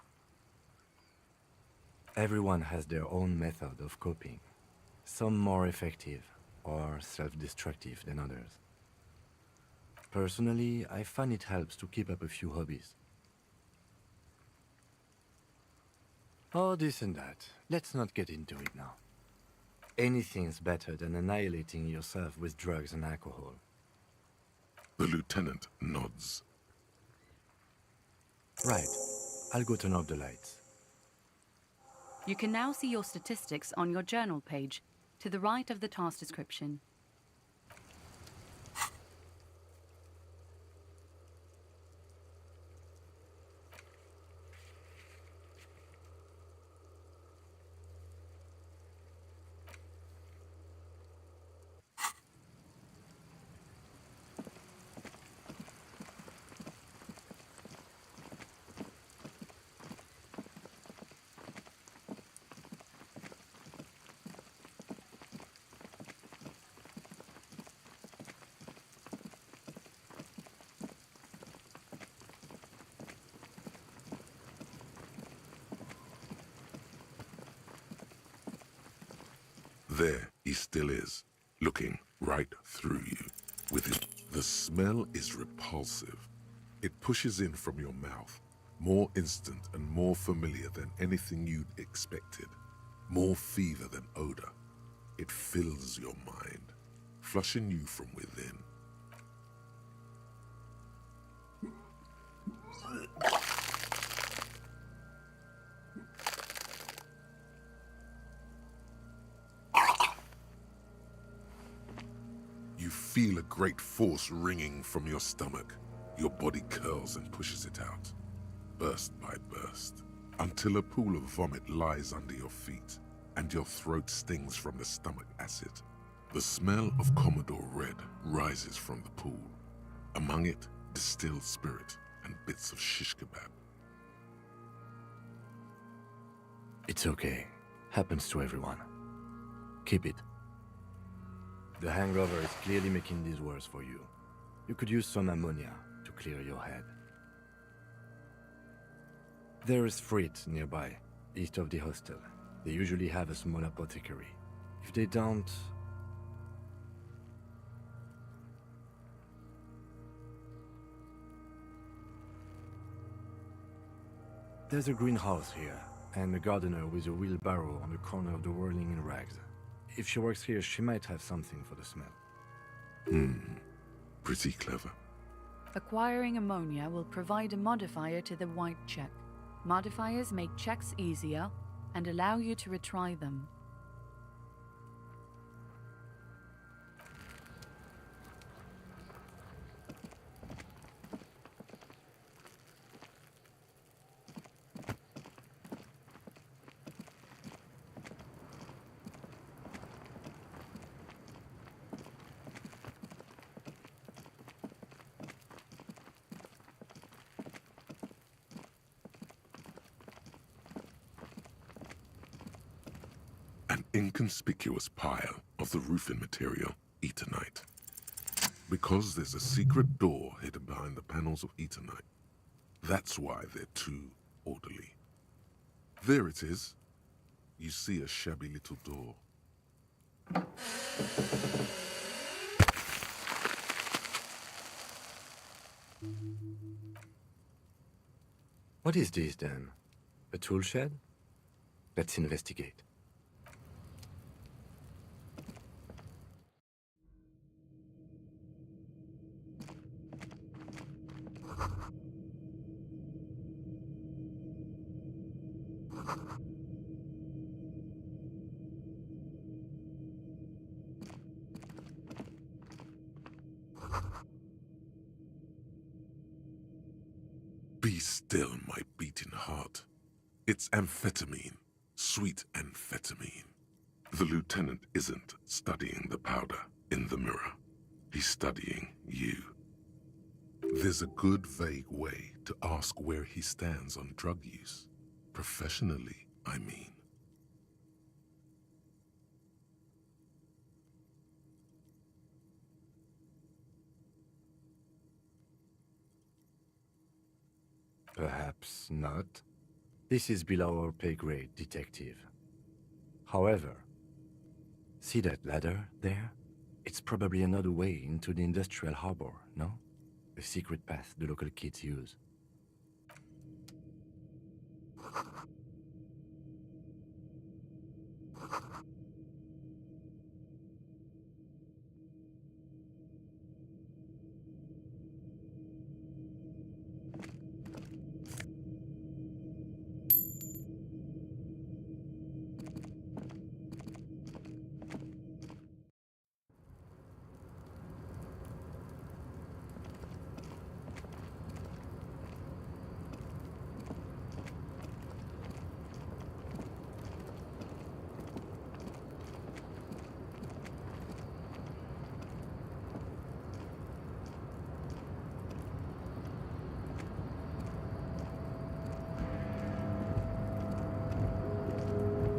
Everyone has their own method of coping, some more effective or self-destructive than others. Personally, I find it helps to keep up a few hobbies. Oh, this and that. Let's not get into it now. Anything's better than annihilating yourself with drugs and alcohol. The lieutenant nods. Right. I'll go turn off the lights. You can now see your statistics on your journal page, to the right of the task description. There he still is, looking right through you. With it, the smell is repulsive. It pushes in from your mouth, more instant and more familiar than anything you'd expected. More fever than odor. It fills your mind, flushing you from within. You feel a great force ringing from your stomach. Your body curls and pushes it out, burst by burst, until a pool of vomit lies under your feet, and your throat stings from the stomach acid. The smell of Commodore Red rises from the pool. Among it, distilled spirit and bits of shish kebab. It's okay. Happens to everyone. Keep it. The hangover is clearly making this worse for you. You could use some ammonia to clear your head. There is Frit nearby, east of the hostel. They usually have a small apothecary. If they don't... There's a greenhouse here, and a gardener with a wheelbarrow on the corner of the whirling in rags. If she works here, she might have something for the smell. Pretty clever. Acquiring ammonia will provide a modifier to the white check. Modifiers make checks easier and allow you to retry them. An inconspicuous pile of the roofing material, Eternite. Because there's a secret door hidden behind the panels of Eternite. That's why they're too orderly. There it is. You see a shabby little door. What is this, then? A tool shed? Let's investigate. Be still, my beating heart. It's amphetamine, sweet amphetamine. The lieutenant isn't studying the powder in the mirror. He's studying you. There's a good vague way to ask where he stands on drug use. Professionally, I mean. Perhaps not. This is below our pay grade, detective. However, see that ladder there? It's probably another way into the industrial harbor, no? a secret path the local kids use.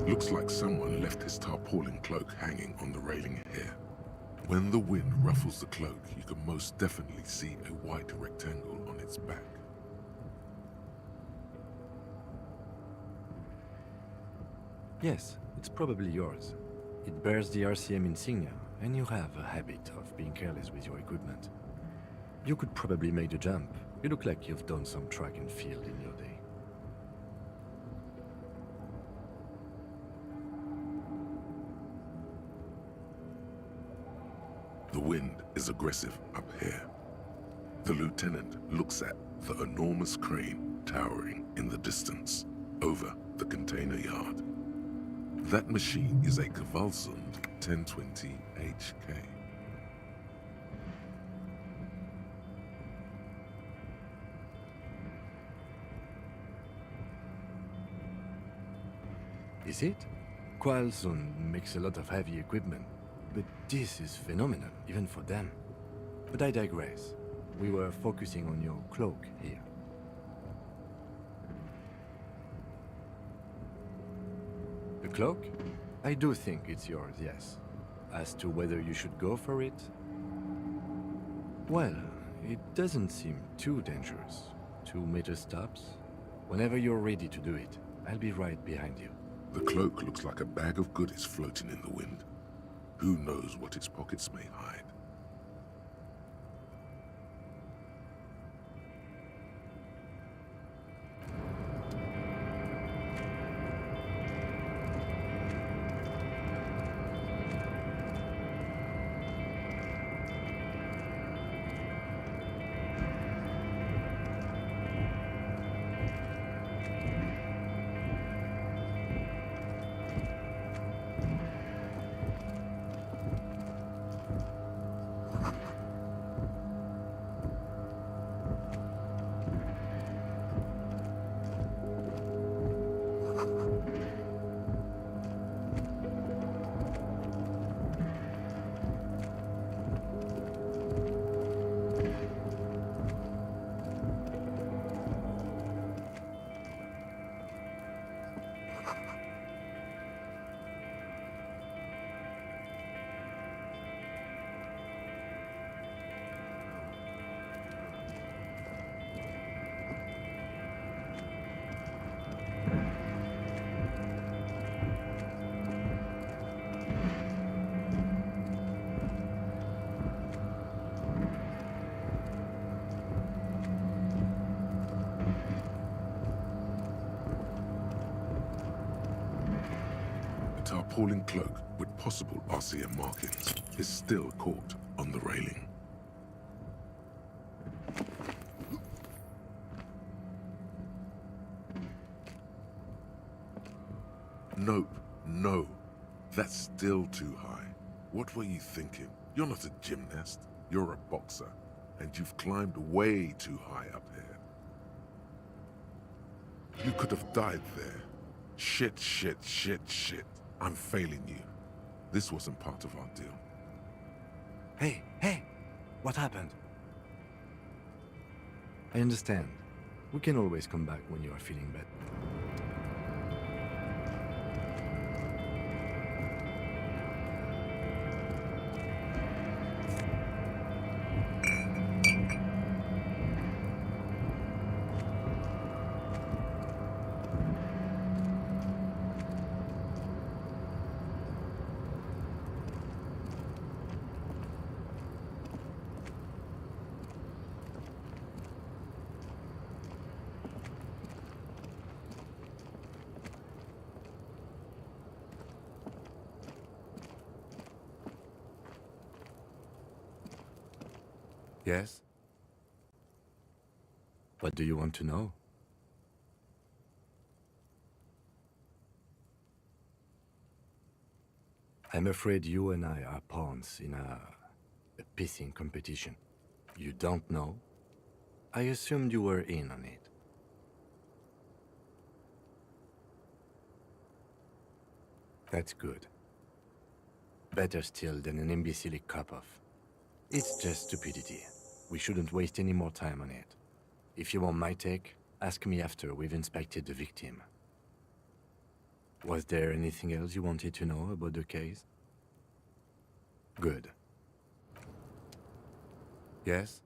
Looks like someone left his tarpaulin cloak hanging on the railing here. When the wind ruffles the cloak, you can most definitely see a white rectangle on its back. Yes, it's probably yours. It bears the RCM insignia, and you have a habit of being careless with your equipment. You could probably make the jump. You look like you've done some track and field in your day. The wind is aggressive up here. The lieutenant looks at the enormous crane towering in the distance over the container yard. That machine is a Kvalsund 1020 HK. Is it? Kvalsund makes a lot of heavy equipment, but this is phenomenal, even for them. But I digress. We were focusing on your cloak here. The cloak? I do think it's yours, yes. As to whether you should go for it? Well, it doesn't seem too dangerous. 2 meter stops. Whenever you're ready to do it, I'll be right behind you. The cloak looks like a bag of goodies floating in the wind. Who knows what its pockets may hide? Tarpaulin cloak with possible RCM markings is still caught on the railing. Nope, no. That's still too high. What were you thinking? You're not a gymnast. You're a boxer. And you've climbed way too high up here. You could have died there. Shit, shit, shit, shit. I'm failing you. This wasn't part of our deal. Hey! What happened? I understand. We can always come back when you are feeling better. Yes? What do you want to know? I'm afraid you and I are pawns in a pissing competition. You don't know? I assumed you were in on it. That's good. Better still than an imbecilic cop-off. It's just stupidity. We shouldn't waste any more time on it. If you want my take, ask me after we've inspected the victim. Was there anything else you wanted to know about the case? Good. Yes?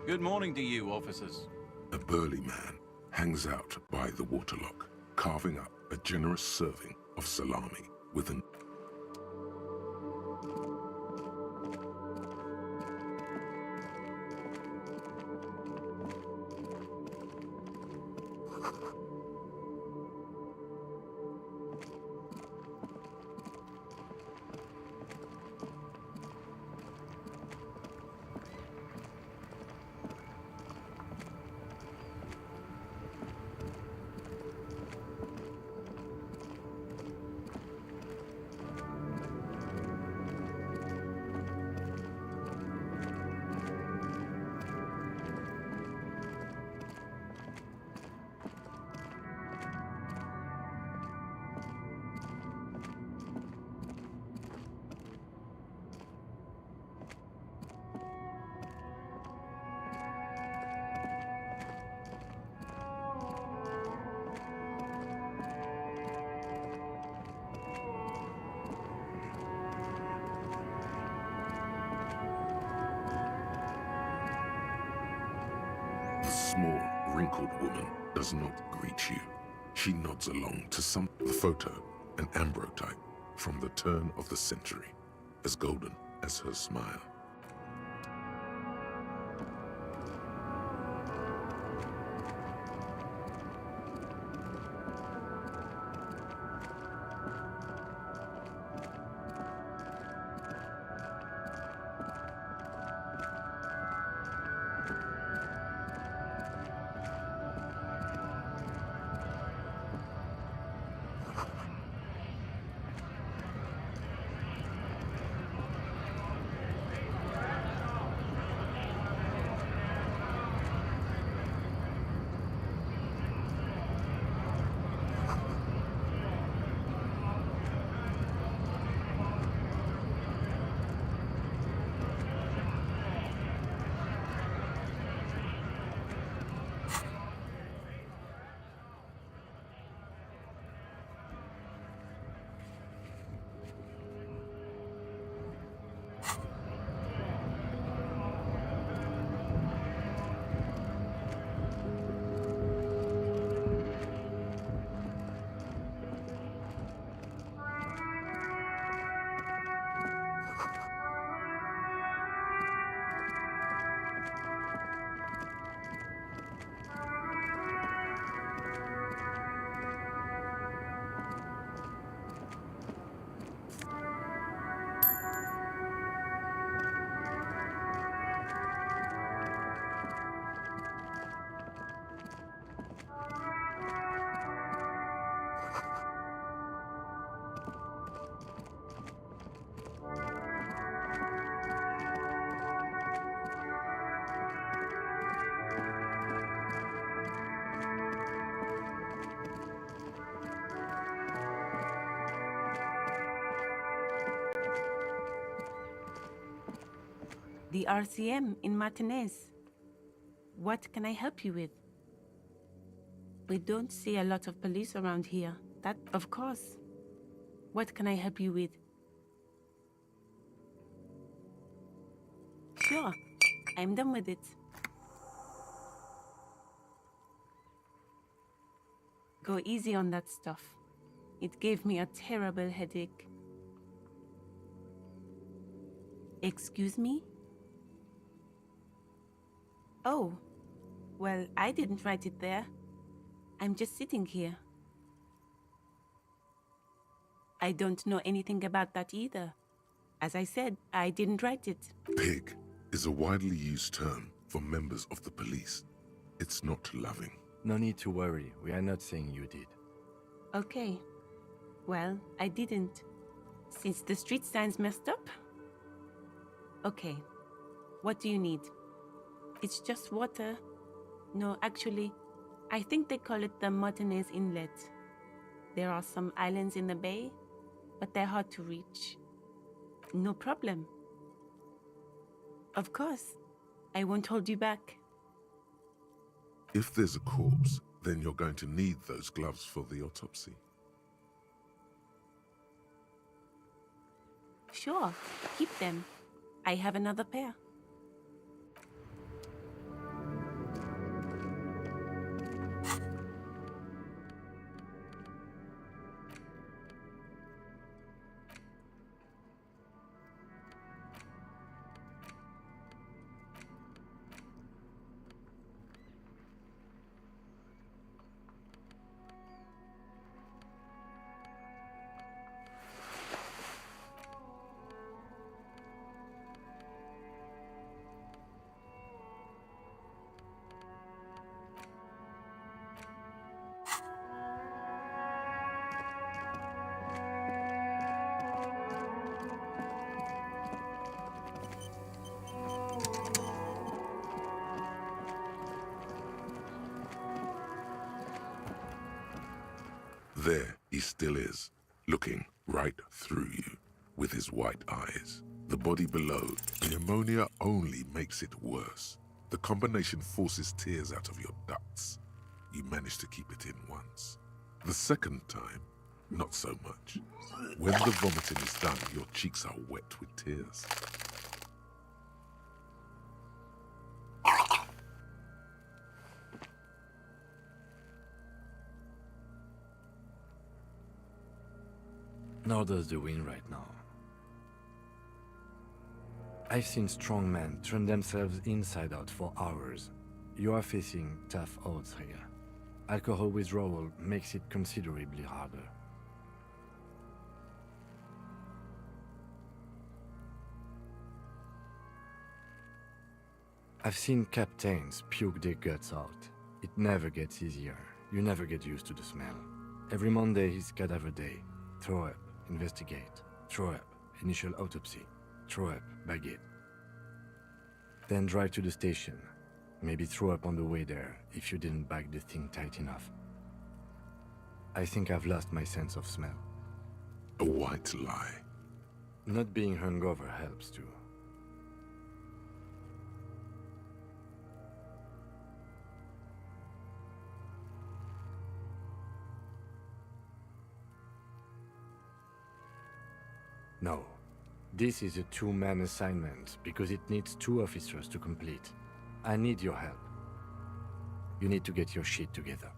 Good morning to you, officers. A burly man hangs out by the waterlock, carving up a generous serving of salami with an The small, wrinkled woman does not greet you. She nods along to the photo, an ambrotype from the turn of the century, as golden as her smile. The RCM in Martinez. What can I help you with? We don't see a lot of police around here. That, of course. What can I help you with? Sure, I'm done with it. Go easy on that stuff. It gave me a terrible headache. Excuse me? Oh, well, I didn't write it there. I'm just sitting here. I don't know anything about that either. As I said, I didn't write it. Pig is a widely used term for members of the police. It's not loving. No need to worry. We are not saying you did. Okay. Well, I didn't. Since the street sign's messed up? Okay. What do you need? It's just water. No, actually, I think they call it the Martinez Inlet. There are some islands in the bay, but they're hard to reach. No problem. Of course. I won't hold you back. If there's a corpse, then you're going to need those gloves for the autopsy. Sure, keep them. I have another pair. There he still is, looking right through you with his white eyes. The body below, the ammonia only makes it worse. The combination forces tears out of your ducts. You manage to keep it in once. The second time, not so much. When the vomiting is done, your cheeks are wet with tears. Nor does the wind right now. I've seen strong men turn themselves inside out for hours. You are facing tough odds here. Alcohol withdrawal makes it considerably harder. I've seen captains puke their guts out. It never gets easier. You never get used to the smell. Every Monday is cadaver day. Throw up, investigate. Throw up, initial autopsy. Throw up, bag it. Then drive to the station. Maybe throw up on the way there if you didn't bag the thing tight enough. I think I've lost my sense of smell. A white lie. Not being hungover helps too. No. This is a two-man assignment because it needs 2 officers to complete. I need your help. You need to get your shit together.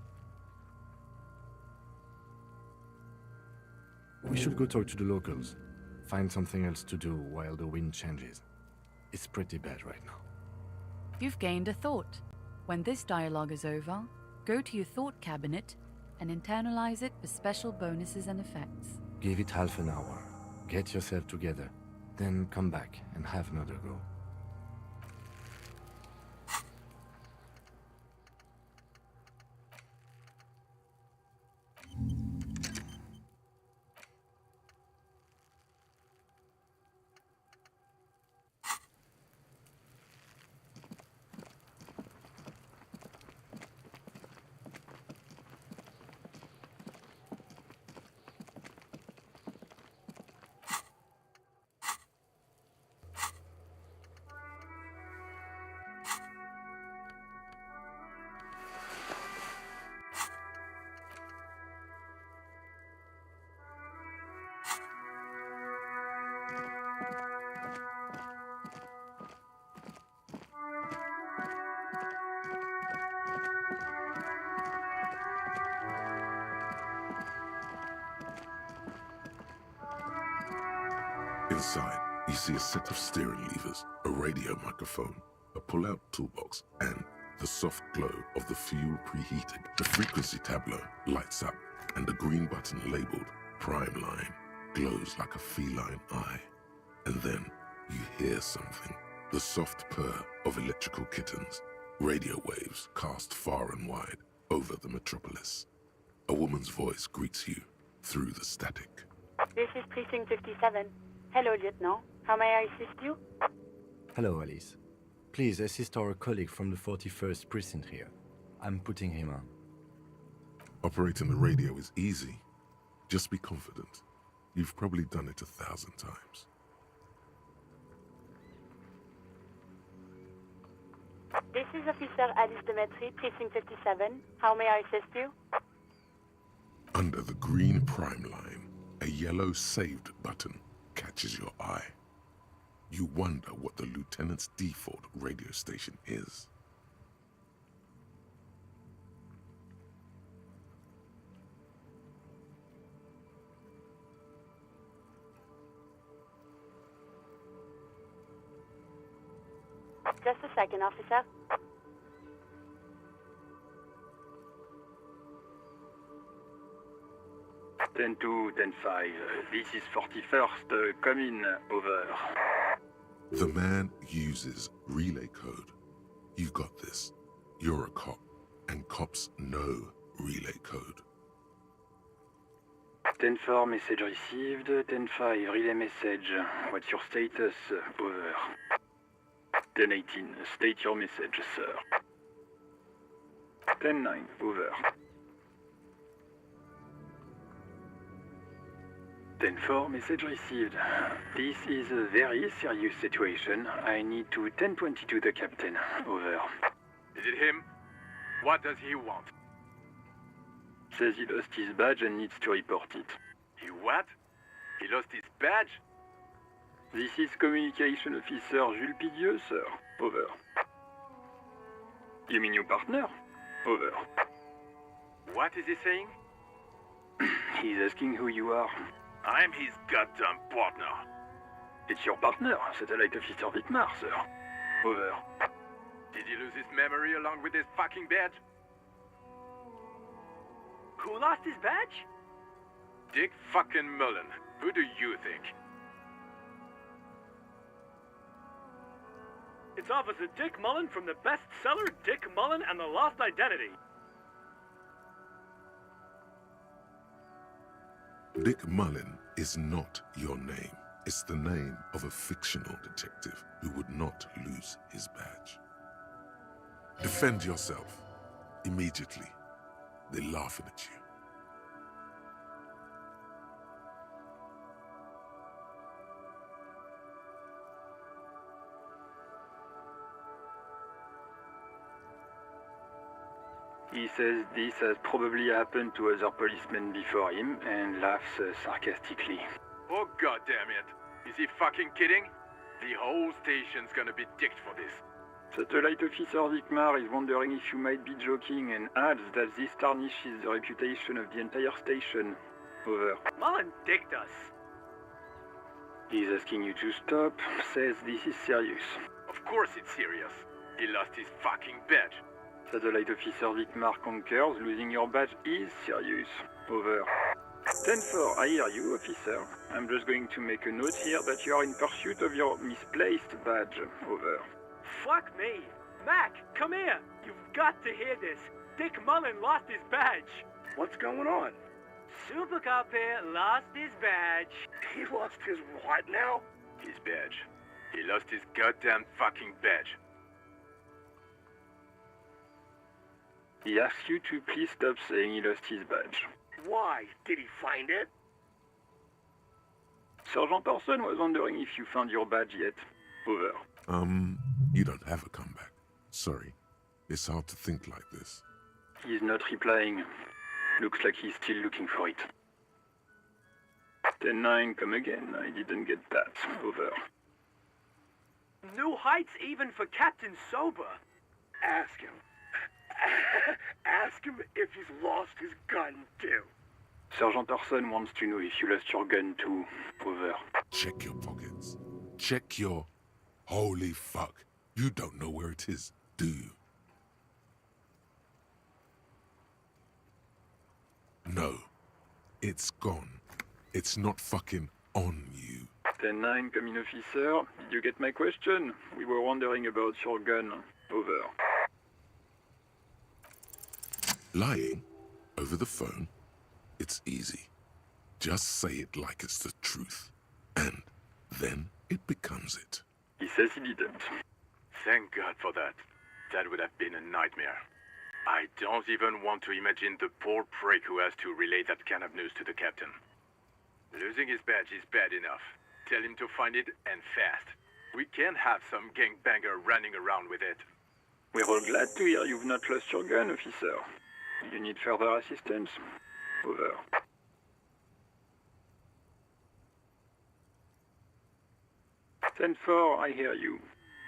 We should go talk to the locals. Find something else to do while the wind changes. It's pretty bad right now. You've gained a thought. When this dialogue is over, go to your thought cabinet and internalize it for special bonuses and effects. Give it half an hour. Get yourself together. Then come back and have another go. Inside, you see a set of steering levers, a radio microphone, a pull-out toolbox, and the soft glow of the fuel preheated. The frequency tableau lights up, and the green button labeled Prime Line glows like a feline eye. And then you hear something. The soft purr of electrical kittens. Radio waves cast far and wide over the metropolis. A woman's voice greets you through the static. This is Precinct 57. Hello, Lieutenant. How may I assist you? Hello, Alice. Please assist our colleague from the 41st precinct here. I'm putting him on. Operating the radio is easy. Just be confident. You've probably done it 1,000 times. This is Officer Alice Demetri, Precinct 57. How may I assist you? Under the green Prime Line, a yellow Saved button catches your eye. You wonder what the Lieutenant's default radio station is. Just a second, officer. Ten 2, 10-5. This is 41st. Come in. Over. The man uses relay code. You got this. You're a cop, and cops know relay code. 10-4, message received. 10-5, relay message. What's your status? Over. 10-18, state your message, sir. 10-9, over. 10-4, message received. This is a very serious situation. I need to 10-22 the captain. Over. Is it him? What does he want? Says he lost his badge and needs to report it. He what? He lost his badge? This is Communication Officer Jules Pidieux, sir. Over. You mean your partner? Over. What is he saying? He's asking who you are. I'm his goddamn partner. It's your partner, Satellite Officer Vitmar, sir. Over. Did he lose his memory along with his fucking badge? Who lost his badge? Dick fucking Mullen. Who do you think? It's Officer Dick Mullen from the bestseller Dick Mullen and the Lost Identity. Dick Mullen is not your name. It's the name of a fictional detective who would not lose his badge. Defend yourself. Immediately. They're laughing at you. He says this has probably happened to other policemen before him and laughs sarcastically. Oh goddamn it! Is he fucking kidding? The whole station's gonna be dicked for this. Satellite Officer Vicmar is wondering if you might be joking and adds that this tarnishes the reputation of the entire station. Over. Mullen dicked us. He's asking you to stop, says this is serious. Of course it's serious. He lost his fucking badge. Satellite Officer Vicmar concurs, losing your badge is serious. Over. 10-4, I hear you, officer. I'm just going to make a note here that you are in pursuit of your misplaced badge. Over. Fuck me. Mac, come here. You've got to hear this. Dick Mullen lost his badge. What's going on? Super Cop here lost his badge. He lost his what now? His badge. He lost his goddamn fucking badge. He asks you to please stop saying he lost his badge. Why? Did he find it? Sergeant Orson was wondering if you found your badge yet. Over. You don't have a comeback. Sorry. It's hard to think like this. He's not replying. Looks like he's still looking for it. 10-9, come again. I didn't get that. Over. New heights even for Captain Sober. Ask him. Ask him if he's lost his gun, too. Sergeant Orson wants to know if you lost your gun, too. Over. check your pockets. Check your... Holy fuck. You don't know where it is, do you? No. It's gone. It's not fucking on you. 10-9, come in, officer. Did you get my question? We were wondering about your gun. Over. Lying over the phone? It's easy. Just say it like it's the truth. And then it becomes it. He says he didn't. Thank God for that. That would have been a nightmare. I don't even want to imagine the poor prick who has to relay that kind of news to the captain. Losing his badge is bad enough. Tell him to find it, and fast. We can't have some gangbanger running around with it. We're all glad to hear you've not lost your gun, officer. You need further assistance? Over. Ten four, I hear you.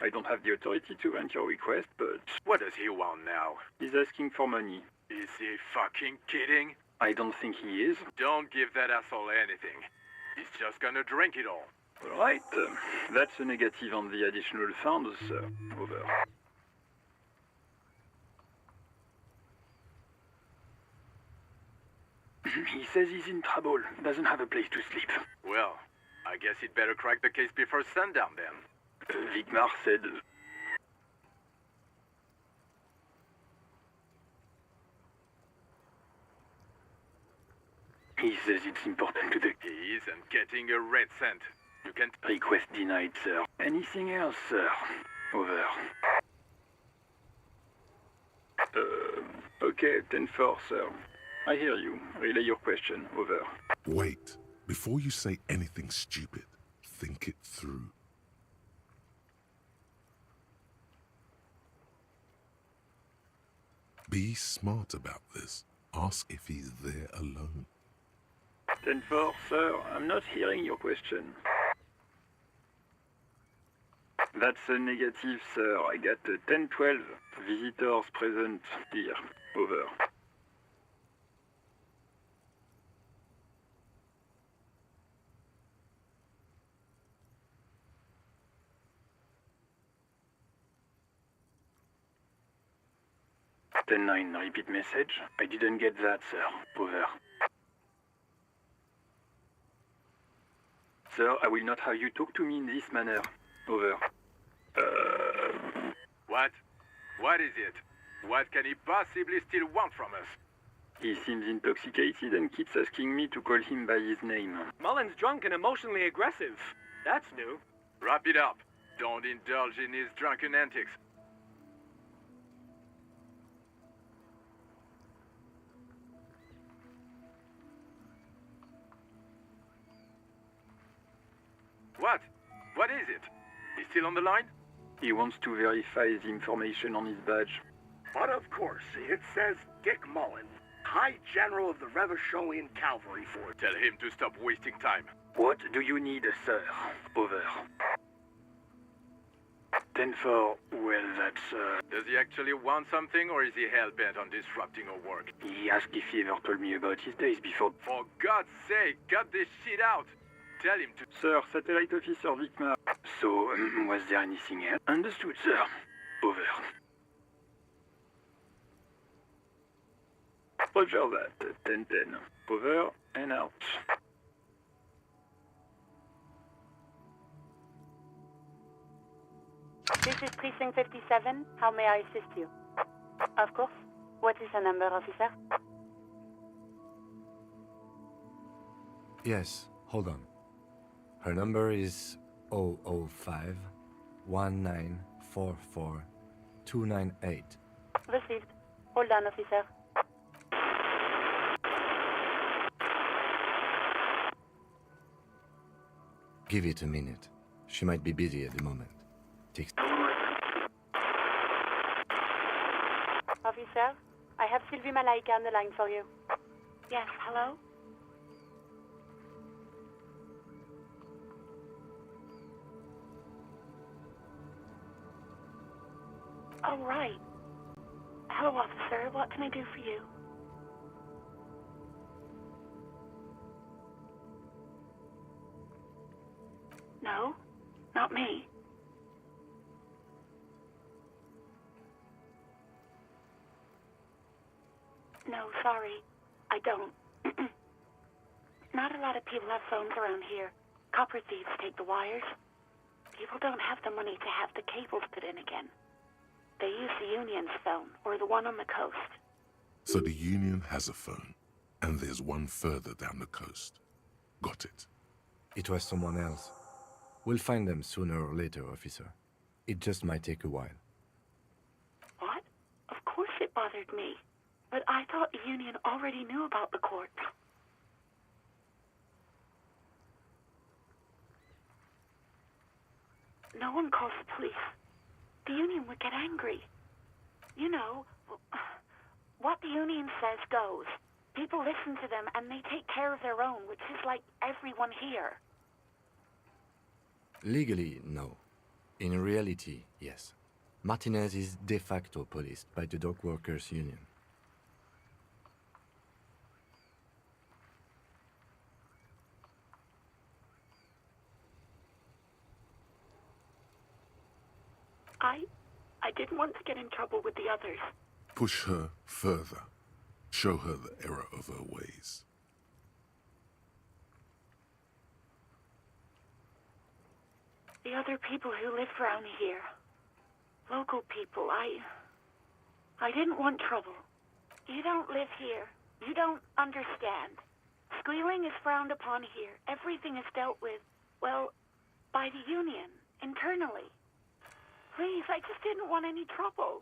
I don't have the authority to grant your request, but... What does he want now? He's asking for money. Is he fucking kidding? I don't think he is. Don't give that asshole anything. He's just gonna drink it all. All right. That's a negative on the additional funds, sir. Over. He says he's in trouble. Doesn't have a place to sleep. Well, I guess he'd better crack the case before sundown then. Vigmar said... He says it's important to the... He isn't getting a red cent. You can't... Request denied, sir. Anything else, sir? Over. Okay, 10-4, sir. I hear you. Relay your question. Over. Wait. Before you say anything stupid, think it through. Be smart about this. Ask if he's there alone. 10-4, sir. I'm not hearing your question. That's a negative, sir. I got 10-12 visitors present here. Over. Ten-9, repeat message. I didn't get that, sir. Over. Sir, I will not have you talk to me in this manner. Over. What? What is it? What can he possibly still want from us? He seems intoxicated and keeps asking me to call him by his name. Mullen's drunk and emotionally aggressive. That's new. Wrap it up. Don't indulge in his drunken antics. What? What is it? He's still on the line? He wants to verify the information on his badge. But of course, it says Dick Mullen, High General of the Revacholian Cavalry Force. Tell him to stop wasting time. What do you need, sir? Over. 10-4, well, that's, Does he actually want something, or is he hell-bent on disrupting our work? He asked if he ever told me about his days before. For God's sake, cut this shit out! Tell him to... Sir, Satellite Officer Vigmar. So, was there anything else? Understood, sir. Over. Roger that. 10-10. Over and out. This is Precinct 57. How may I assist you? Of course. What is the number, officer? Yes, hold on. Her number is 005 1944 298. Received. Hold on, officer. Give it a minute. She might be busy at the moment. Officer, I have Sylvie Malaika on the line for you. Yes, hello? Oh, right. Hello, officer. What can I do for you? No, not me. No, sorry. I don't. Not a lot of people have phones around here. Copper thieves take the wires. People don't have the money to have the cables put in again. They use the Union's phone, or the one on the coast. So the Union has a phone, and there's one further down the coast. Got it. It was someone else. We'll find them sooner or later, officer. It just might take a while. What? Of course it bothered me. But I thought the Union already knew about the court. No one calls the police. The Union would get angry. You know, what the Union says goes. People listen to them and they take care of their own, which is like everyone here. Legally, no. In reality, yes. Martinez is de facto policed by the Dock Workers Union. I didn't want to get in trouble with the others. Push her further. Show her the error of her ways. The other people who live around here. Local people, I didn't want trouble. You don't live here. You don't understand. Squealing is frowned upon here. Everything is dealt with, well, by the Union, internally. Please, I just didn't want any trouble.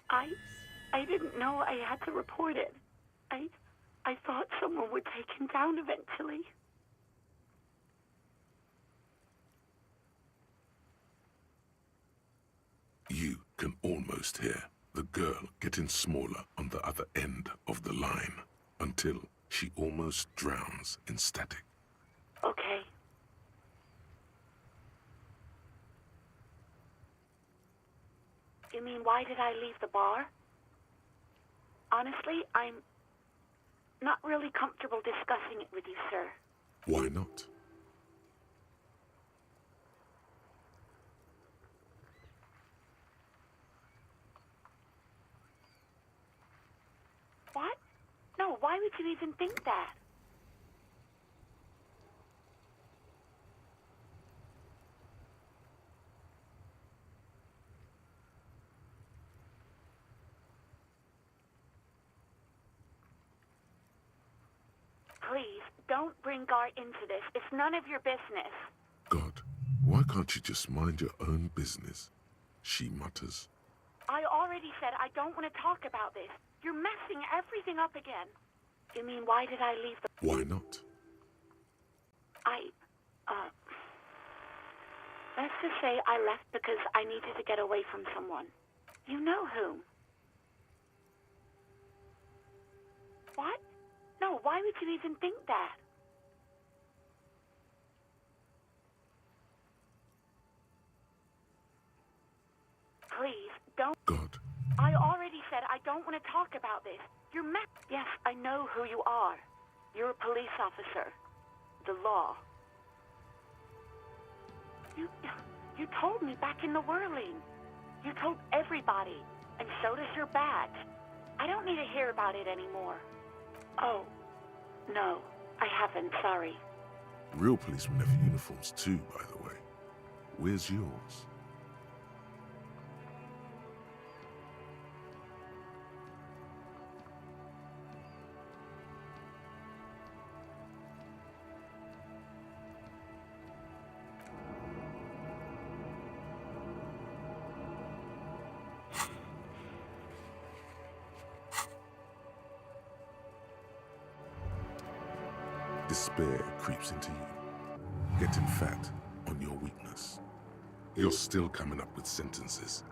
I didn't know I had to report it. I thought someone would take him down eventually. You can almost hear the girl getting smaller on the other end of the line until she almost drowns in static. Okay. You mean, why did I leave the bar? Honestly, I'm not really comfortable discussing it with you, sir. Why not? What? No, why would you even think that? Please, don't bring Gar into this. It's none of your business. God, why can't you just mind your own business? She mutters. I already said I don't want to talk about this. You're messing everything up again. You mean, why did I leave the... Why not? Let's just say I left because I needed to get away from someone. You know whom. What? No, why would you even think that? Please, don't... God. I already said I don't want to talk about this. You're Yes, I know who you are. You're a police officer. The law. You told me back in the whirling. You told everybody, and so does your badge. I don't need to hear about it anymore. Oh, no, I haven't, sorry. Real policemen have uniforms too, by the way. Where's yours? Despair creeps into you, getting fat on your weakness. You're still coming up with sentences.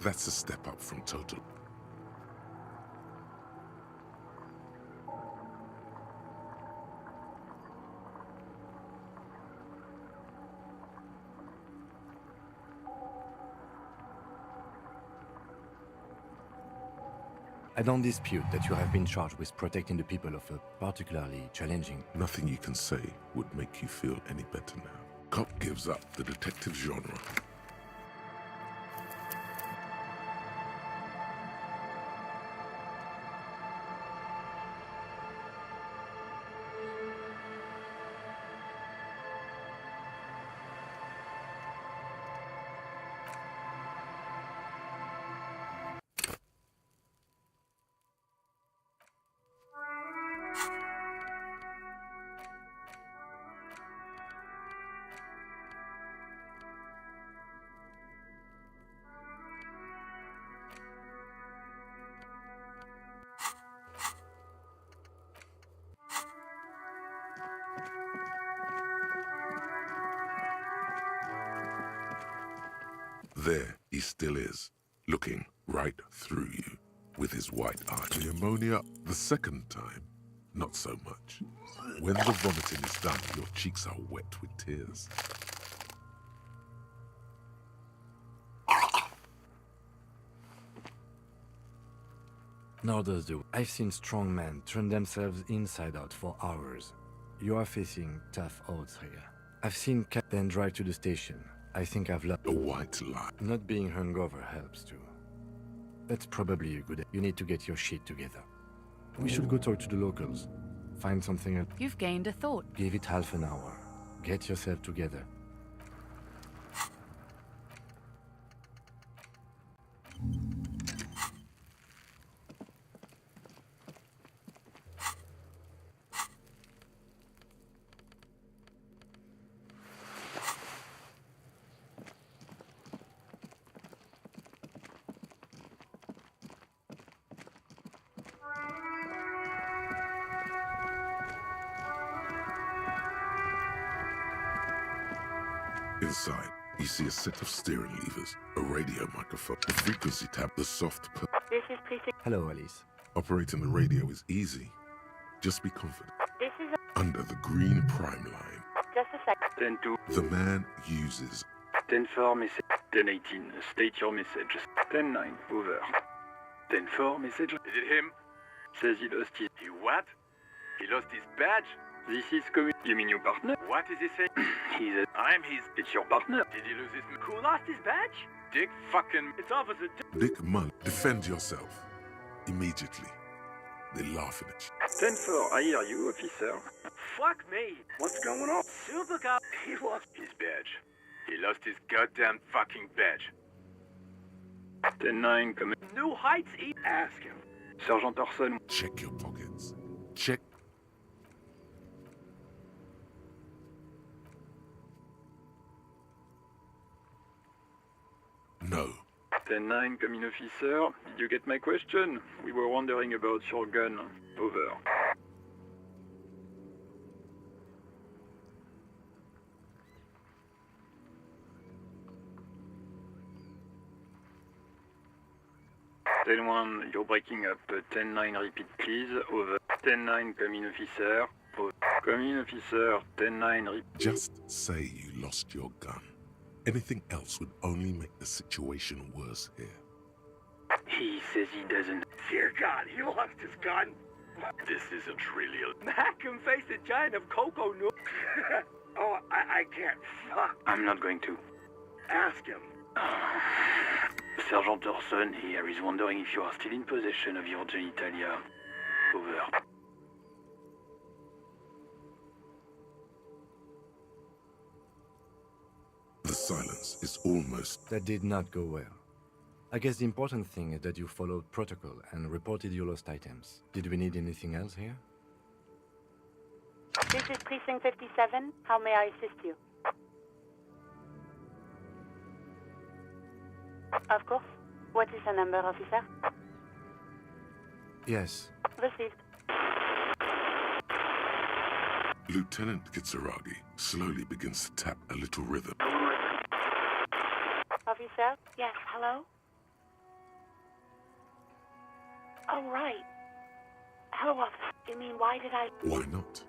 That's a step up from total. I don't dispute that you have been charged with protecting the people of a particularly challenging... Nothing you can say would make you feel any better now. Cop gives up the detective genre. There he still is, looking right through you with his white eye. The ammonia the second time, not so much. When the vomiting is done, your cheeks are wet with tears. Nor does the... I've seen strong men turn themselves inside out for hours. You are facing tough odds here. I've seen Captain drive to the station. I think I've learned... A white lie. Not being hungover helps too. That's probably a good... You need to get your shit together. We should go talk to the locals. Find something else. You've gained a thought. Give it half an hour. Get yourself together. Inside, you see a set of steering levers, a radio microphone, the frequency tab, the soft This is precinct. Hello, Alice. Operating the radio is easy. Just be confident. This is Under the green prime line, just a second. 10-2, the man uses 10-4, message. 10-18, state your message. 10-9, over. 10-4, message. Is it him? Says he lost his... He what? He lost his badge? This is You mean your partner? What is he saying? He's a... I'm his... It's your partner. Did he lose his... Who lost his badge? Dick fucking... It's Officer Dick Mull. Defend yourself. Immediately. They're laughing at you. 10-4, I hear you, officer. Fuck me. What's going on? Super cop. He lost His badge. He lost his goddamn fucking badge. 10-9, come in. New Heights E. Ask him. Sergeant Orson. Check your pockets. Check. No. 10-9, come in, officer. Did you get my question? We were wondering about your gun. Over. Ten one, you're breaking up. 10-9, repeat please. Over. 10-9, come in, officer. Over. Come in, officer. 10-9, repeat. Just say you lost your gun. Anything else would only make the situation worse here. He says he doesn't. Dear God, he lost his gun. This isn't really a... Mac can face the giant of cocoa nut. Oh, I can't. Fuck. I'm not going to. Ask him. Sergeant Orson here is wondering if you are still in possession of your genitalia. Over. The silence is almost... That did not go well. I guess the important thing is that you followed protocol and reported your lost items. Did we need anything else here? This is Precinct 57. How may I assist you? Of course. What is the number, officer? Yes. Received. Lieutenant Kitsuragi slowly begins to tap a little rhythm. Officer? Yes, hello? Oh, right. Hello, officer. You mean, why did I... Why not?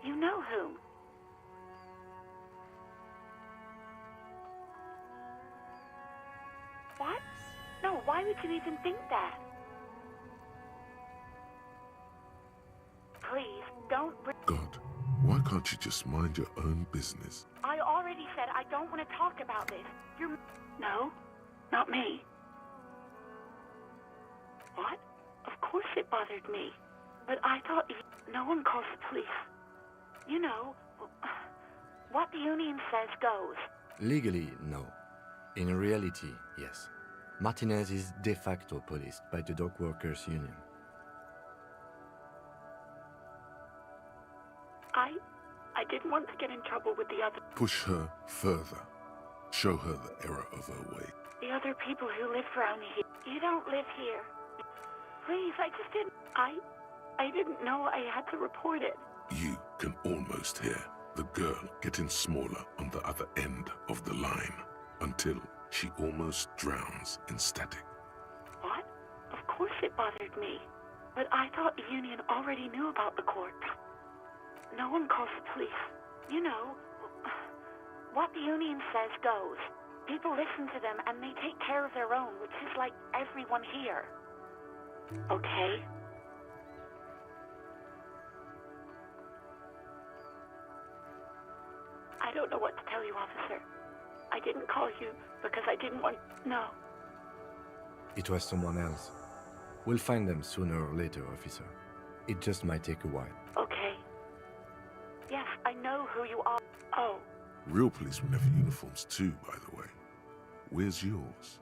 You know who? What? would you even think that? Please, don't... God, why can't you just mind your own business? I already said I don't want to talk about this. You're... No, not me. What? Of course it bothered me. But I thought no one calls the police. You know, what the union says goes. Legally, no. In reality, yes. Martinez is de facto policed by the dock workers union. I didn't want to get in trouble with the other... Push her further. Show her the error of her way. The other people who live around here. You don't live here. Please, I just didn't... I didn't know I had to report it. You can almost hear the girl getting smaller on the other end of the line until she almost drowns in static. What? Of course it bothered me. But I thought the union already knew about the court. No one calls the police. You know, what the union says goes. People listen to them and they take care of their own, which is like everyone here. Okay? I don't know what to tell you, officer. I didn't call you because I didn't want... No. It was someone else. We'll find them sooner or later, officer. It just might take a while. Okay. Yes, I know who you are. Oh. Real policemen have uniforms too, by the way. Where's yours?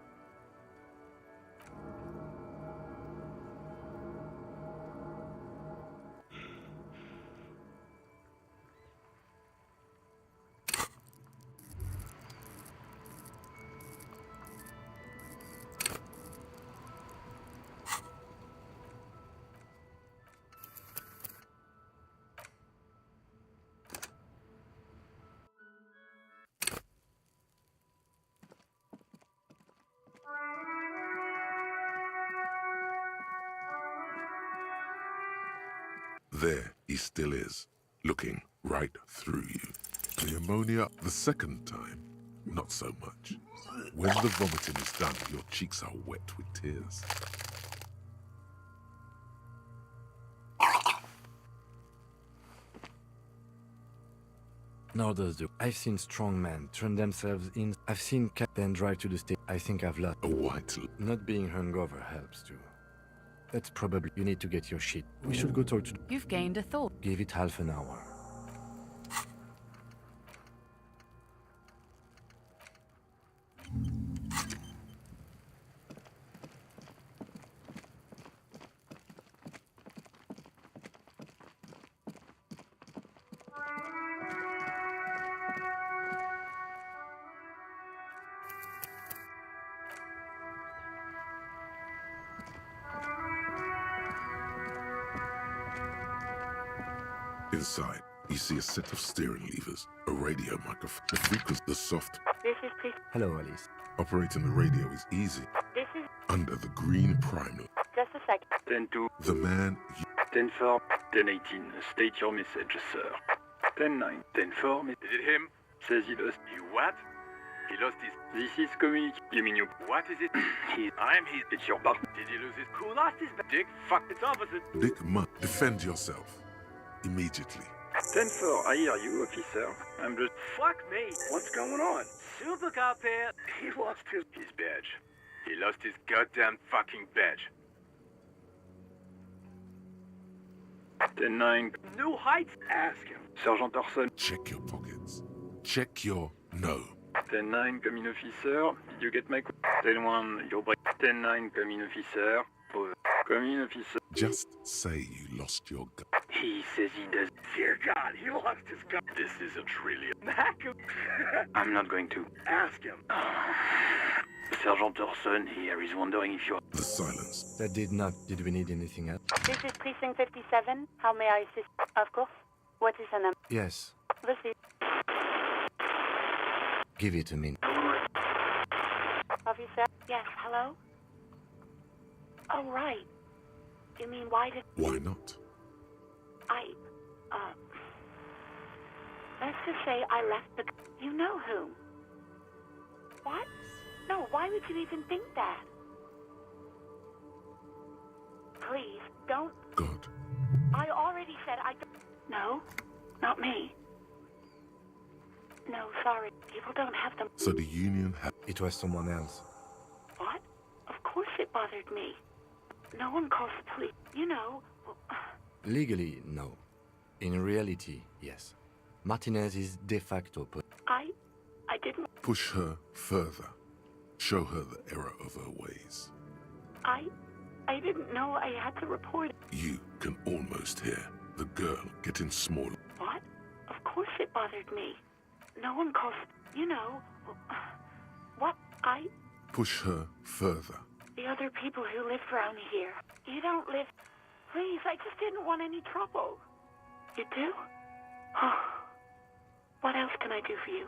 There he still is, looking right through you. The ammonia the second time, not so much. When the vomiting is done, your cheeks are wet with tears. Nor does the... I've seen strong men turn themselves in. I've seen then drive to the state. I think I've lost. A white... Not being hungover helps too. That's probably... You need to get your shit. We should go talk to... You've gained a thought. Give it half an hour. Inside, you see a set of steering levers, a radio microphone, the frequency, the soft... This is please. Hello, Alice. Operating the radio is easy. This is... Under the green primal. Just a second. 10-2. The man... 10-4. 10-18. State your message, sir. 10-9. 10-4. Is it him? Says he lost. You what? He lost his... This is communic... You mean you... What is it? He... I'm his... It's your partner. Did he lose his... Who lost his... Dick? Fuck. It's opposite. Dick Mutt. Defend yourself. Immediately. 10-4. I hear you, officer. I'm just... Fuck me. What's going on? Super cop here. He lost his... His badge. He lost his goddamn fucking badge. 10-9. New heights. Ask him. Sergeant Orson. Check your pockets. Check your... No. 10-9, come in, officer. Did you get my... 10-1, your break. 10-9, come in, officer. Over. Come in, officer. Just say you lost your gun. He says he does. Dear God, he lost his gun. This isn't really... Mac. I'm not going to. Ask him. Sergeant Orson here is wondering if you're... The silence. That did not... Did we need anything else? This is Precinct 57. How may I assist? Of course. What is the number? Yes. Receive. Give it a minute. Officer? Yes, hello? Oh, right. You mean why did... Why not? Let's just say I left the... You know whom? What? No, why would you even think that? please, don't. God. I already said I don't. No, not me. No, sorry. People don't have them. So the Union had... It was someone else. What? Of course it bothered me. No one calls the police. You know. Legally, no. In reality, yes. Martinez is de facto I didn't. Push her further. Show her the error of her ways. I didn't know I had to report it. You can almost hear the girl getting smaller. What? Of course it bothered me. No one calls. You know. What? Push her further. The other people who live around here. You don't live. Please, I just didn't want any trouble. You do? What else can I do for you?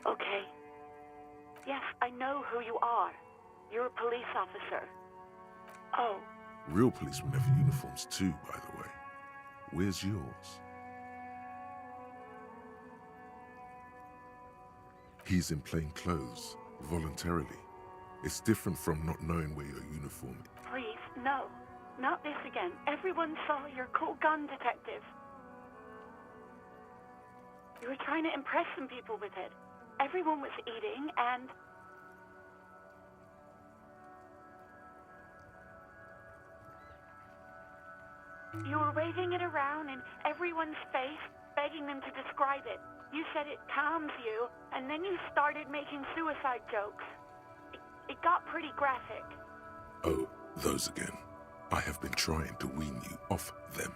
Okay. Yes, I know who you are. You're a police officer. Oh. Real policemen have uniforms too, by the way. Where's yours? He's in plain clothes, voluntarily. It's different from not knowing where your uniform is. Please, no. Not this again. Everyone saw your cool gun detective. You were trying to impress some people with it. Everyone was eating and... You were waving it around in everyone's face, begging them to describe it. You said it calms you, and then you started making suicide jokes. It got pretty graphic. Oh, those again. I have been trying to wean you off them.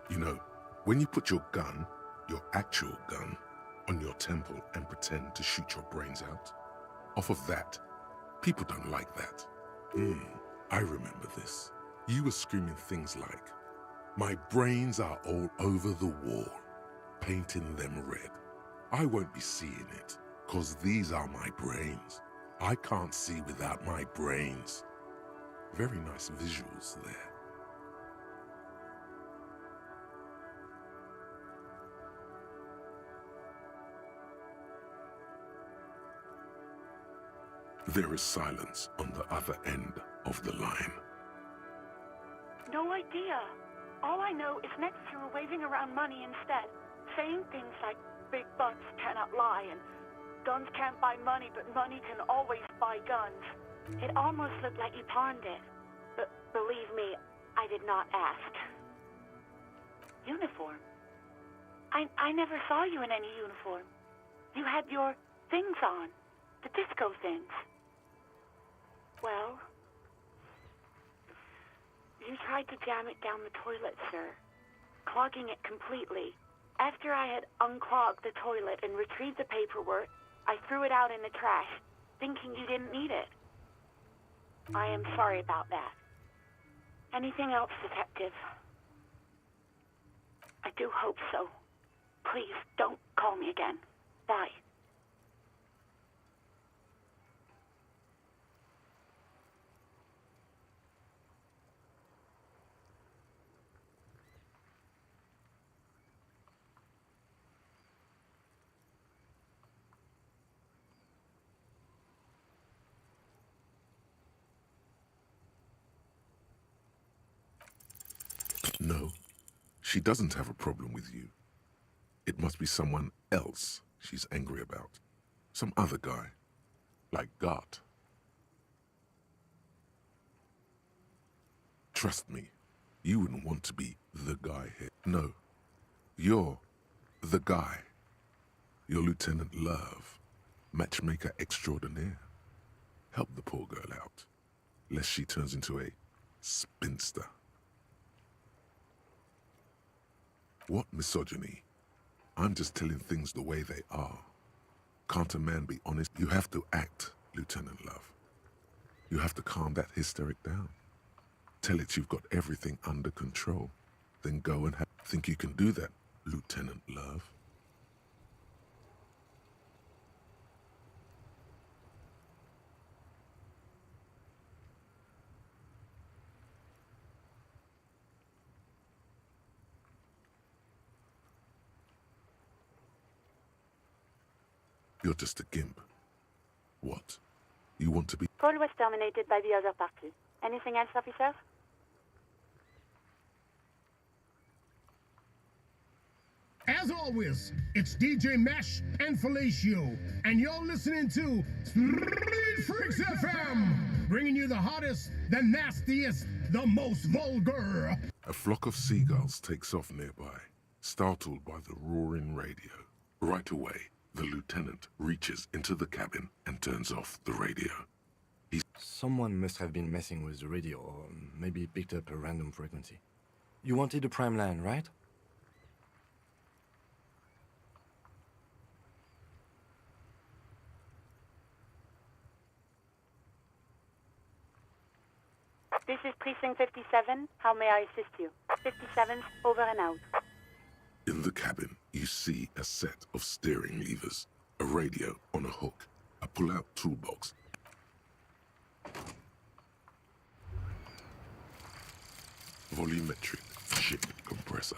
You know, when you put your gun, your actual gun, on your temple and pretend to shoot your brains out, off of that, people don't like that. I remember this. You were screaming things like, "My brains are all over the wall," painting them red. I won't be seeing it, 'cause these are my brains. I can't see without my brains. Very nice visuals there. There is silence on the other end of the line. No idea. All I know is next you were waving around money instead, saying things like big butts cannot lie and guns can't buy money, but money can always buy guns. It almost looked like you pawned it. But believe me, I did not ask. Uniform? I never saw you in any uniform. You had your things on. The disco things. Well, you tried to jam it down the toilet, sir, clogging it completely. After I had unclogged the toilet and retrieved the paperwork, I threw it out in the trash, thinking you didn't need it. I am sorry about that. Anything else, Detective? I do hope so. Please, don't call me again. Bye. No, she doesn't have a problem with you. It must be someone else she's angry about. Some other guy, like Gart. Trust me, you wouldn't want to be the guy here. No, you're the guy. You're Lieutenant Love, matchmaker extraordinaire. Help the poor girl out, lest she turns into a spinster. What misogyny? I'm just telling things the way they are. Can't a man be honest? You have to act, Lieutenant Love. You have to calm that hysteric down. Tell it you've got everything under control. Then go and think you can do that, Lieutenant Love. You're just a gimp. What? You want to be... Call was terminated by the other party. Anything else, officer? As always, it's DJ Mesh and Felicio, and you're listening to Street Freaks FM, bringing you the hottest, the nastiest, the most vulgar. A flock of seagulls takes off nearby, startled by the roaring radio. Right away, the lieutenant reaches into the cabin and turns off the radio. Someone must have been messing with the radio, or maybe picked up a random frequency. You wanted a prime line, right? This is Precinct 57. How may I assist you? 57's over and out. In the cabin, you see a set of steering levers, a radio on a hook, a pull-out toolbox, volumetric ship compressor.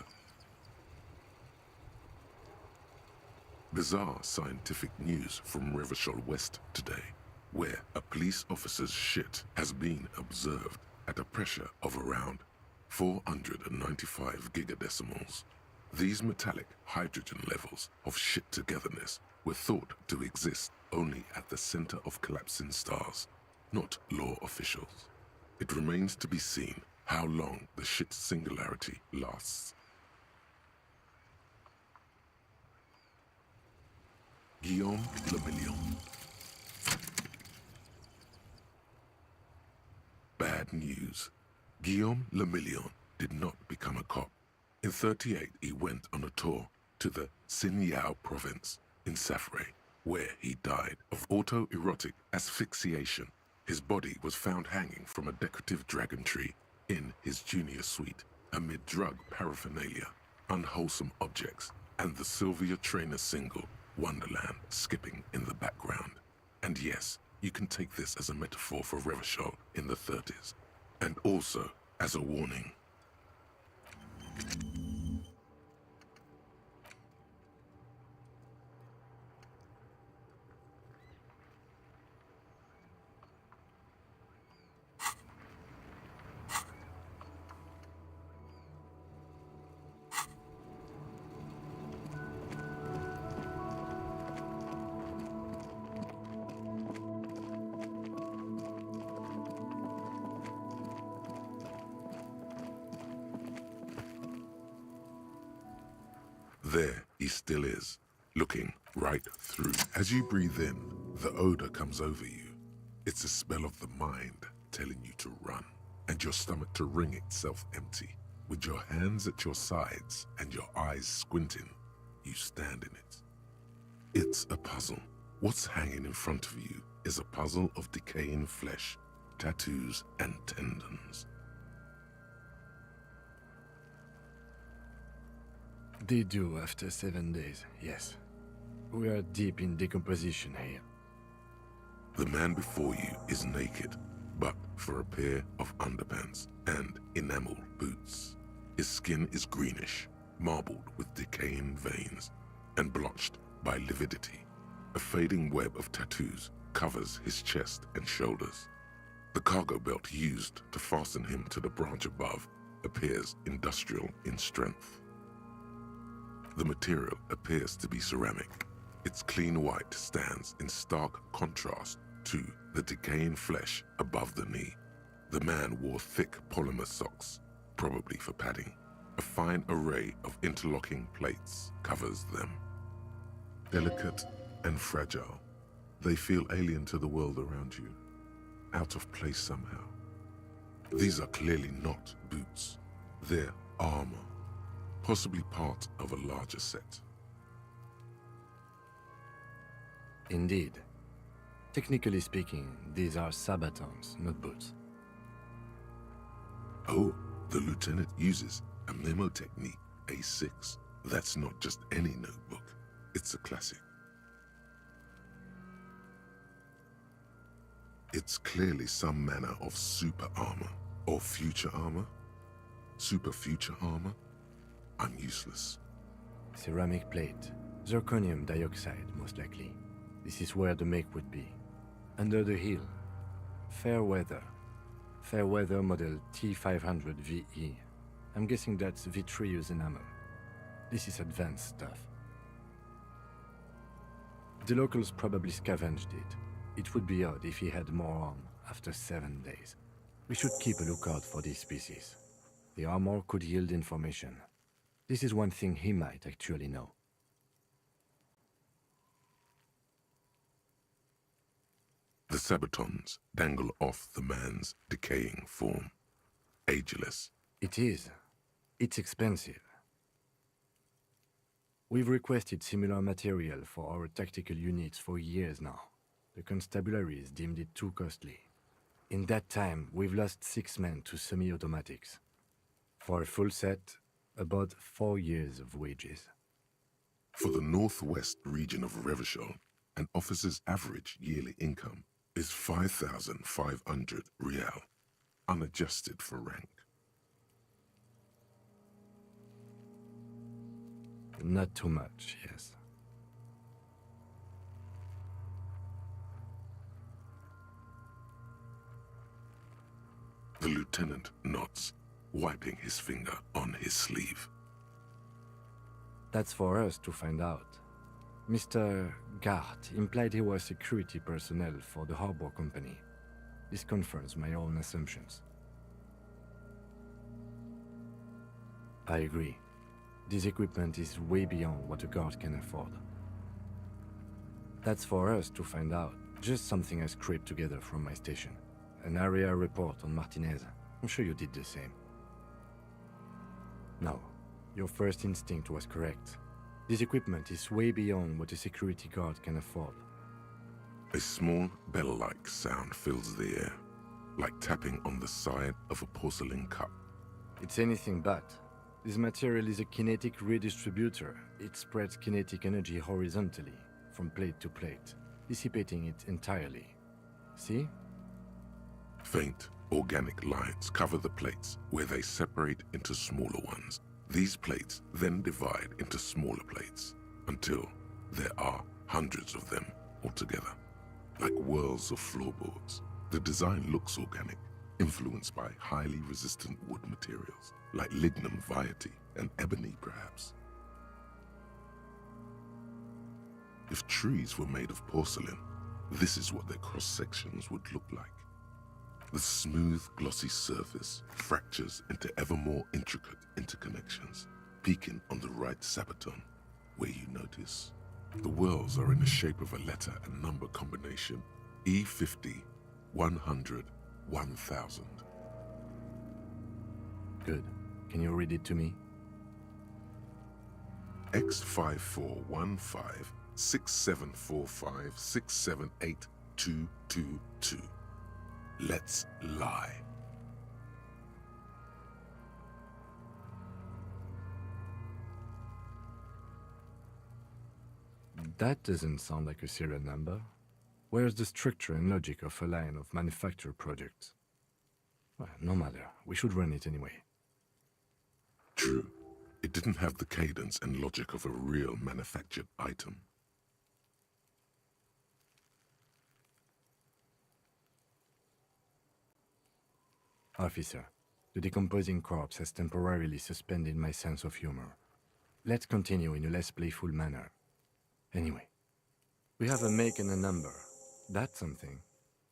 Bizarre scientific news from Revachol West today, where a police officer's shit has been observed at a pressure of around 495 gigadecimals. These metallic hydrogen levels of shit togetherness were thought to exist only at the center of collapsing stars, not law officials. It remains to be seen how long the shit singularity lasts. Guillaume Le Million. Bad news. Guillaume Le Million did not become a cop. In '38, he went on a tour to the Sinyao province in Safre, where he died of autoerotic asphyxiation. His body was found hanging from a decorative dragon tree in his junior suite, amid drug paraphernalia, unwholesome objects, and the Sylvia Trainer single, Wonderland, skipping in the background. And yes, you can take this as a metaphor for Revachol in the 30s, and also as a warning. There he still is, looking right through. As you breathe in, the odor comes over you. It's a smell of the mind telling you to run, and your stomach to wring itself empty. With your hands at your sides and your eyes squinting, you stand in it. It's a puzzle. What's hanging in front of you is a puzzle of decaying flesh, tattoos, and tendons. They do after 7 days, yes. We are deep in decomposition here. The man before you is naked, but for a pair of underpants and enamel boots. His skin is greenish, marbled with decaying veins, and blotched by lividity. A fading web of tattoos covers his chest and shoulders. The cargo belt used to fasten him to the branch above appears industrial in strength. The material appears to be ceramic. Its clean white stands in stark contrast to the decaying flesh above the knee. The man wore thick polymer socks, probably for padding. A fine array of interlocking plates covers them. Delicate and fragile, they feel alien to the world around you, out of place somehow. These are clearly not boots. They're armor. Possibly part of a larger set. Indeed. Technically speaking, these are sabatons, not boots. Oh, the lieutenant uses a memo technique, A6. That's not just any notebook. It's a classic. It's clearly some manner of super armor, or future armor. Super future armor. I'm useless. Ceramic plate. Zirconium dioxide, most likely. This is where the make would be. Under the hill. Fair weather. Fairweather model T500 VE. I'm guessing that's vitreous enamel. This is advanced stuff. The locals probably scavenged it. It would be odd if he had more on after 7 days. We should keep a lookout for these species. The armor could yield information. This is one thing he might actually know. The Sabatons dangle off the man's decaying form. Ageless. It is. It's expensive. We've requested similar material for our tactical units for years now. The constabularies deemed it too costly. In that time, we've lost 6 men to semi-automatics. For a full set, about 4 years of wages. For the northwest region of Revachol, an officer's average yearly income is 5,500 rial, unadjusted for rank. Not too much, yes. The lieutenant nods, wiping his finger on his sleeve. That's for us to find out. Mr. Gart implied he was security personnel for the harbor company. This confirms my own assumptions. I agree. This equipment is way beyond what a guard can afford. That's for us to find out. Just something I scraped together from my station. An area report on Martinez. I'm sure you did the same. No, your first instinct was correct. This equipment is way beyond what a security guard can afford. A small bell-like sound fills the air, like tapping on the side of a porcelain cup. It's anything but. This material is a kinetic redistributor. It spreads kinetic energy horizontally, from plate to plate, dissipating it entirely. See? Faint, organic lines cover the plates where they separate into smaller ones. These plates then divide into smaller plates until there are hundreds of them altogether, like whirls of floorboards. The design looks organic, influenced by highly resistant wood materials, like lignum vitae and ebony perhaps. If trees were made of porcelain, this is what their cross-sections would look like. The smooth, glossy surface fractures into ever more intricate interconnections, peaking on the right sabaton, where you notice the whirls are in the shape of a letter and number combination, E50, 100, 1000. Good. Can you read it to me? X5415 6745 678222. Let's lie. That doesn't sound like a serial number. Where's the structure and logic of a line of manufactured products? Well, no matter. We should run it anyway. True. It didn't have the cadence and logic of a real manufactured item. Officer, the decomposing corpse has temporarily suspended my sense of humor. Let's continue in a less playful manner. Anyway, we have a make and a number. That's something.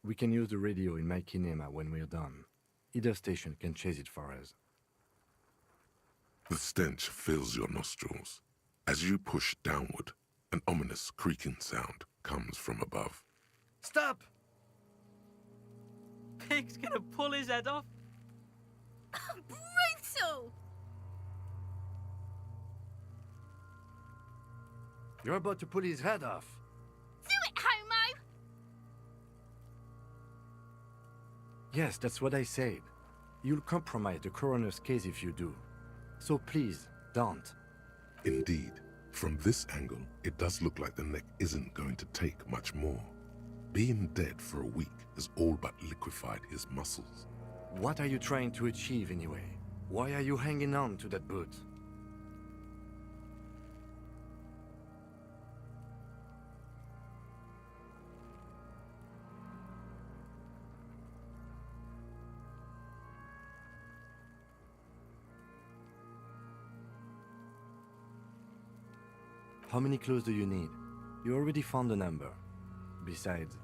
We can use the radio in my kinema when we're done. Either station can chase it for us. The stench fills your nostrils. As you push downward, an ominous creaking sound comes from above. Stop! Pig's gonna pull his head off. Brutal! You're about to pull his head off. Do it, homo! Yes, that's what I said. You'll compromise the coroner's case if you do. So please, don't. Indeed, from this angle, it does look like the neck isn't going to take much more. Being dead for a week has all but liquefied his muscles. What are you trying to achieve anyway? Why are you hanging on to that boot? How many clues do you need? You already found a number. Besides,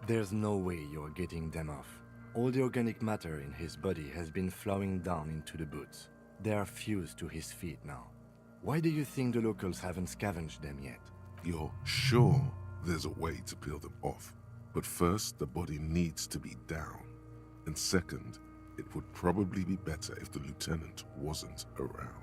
there's no way you're getting them off. All the organic matter in his body has been flowing down into the boots. They are fused to his feet now. Why do you think the locals haven't scavenged them yet? You're sure there's a way to peel them off, but first the body needs to be down. And second, it would probably be better if the lieutenant wasn't around.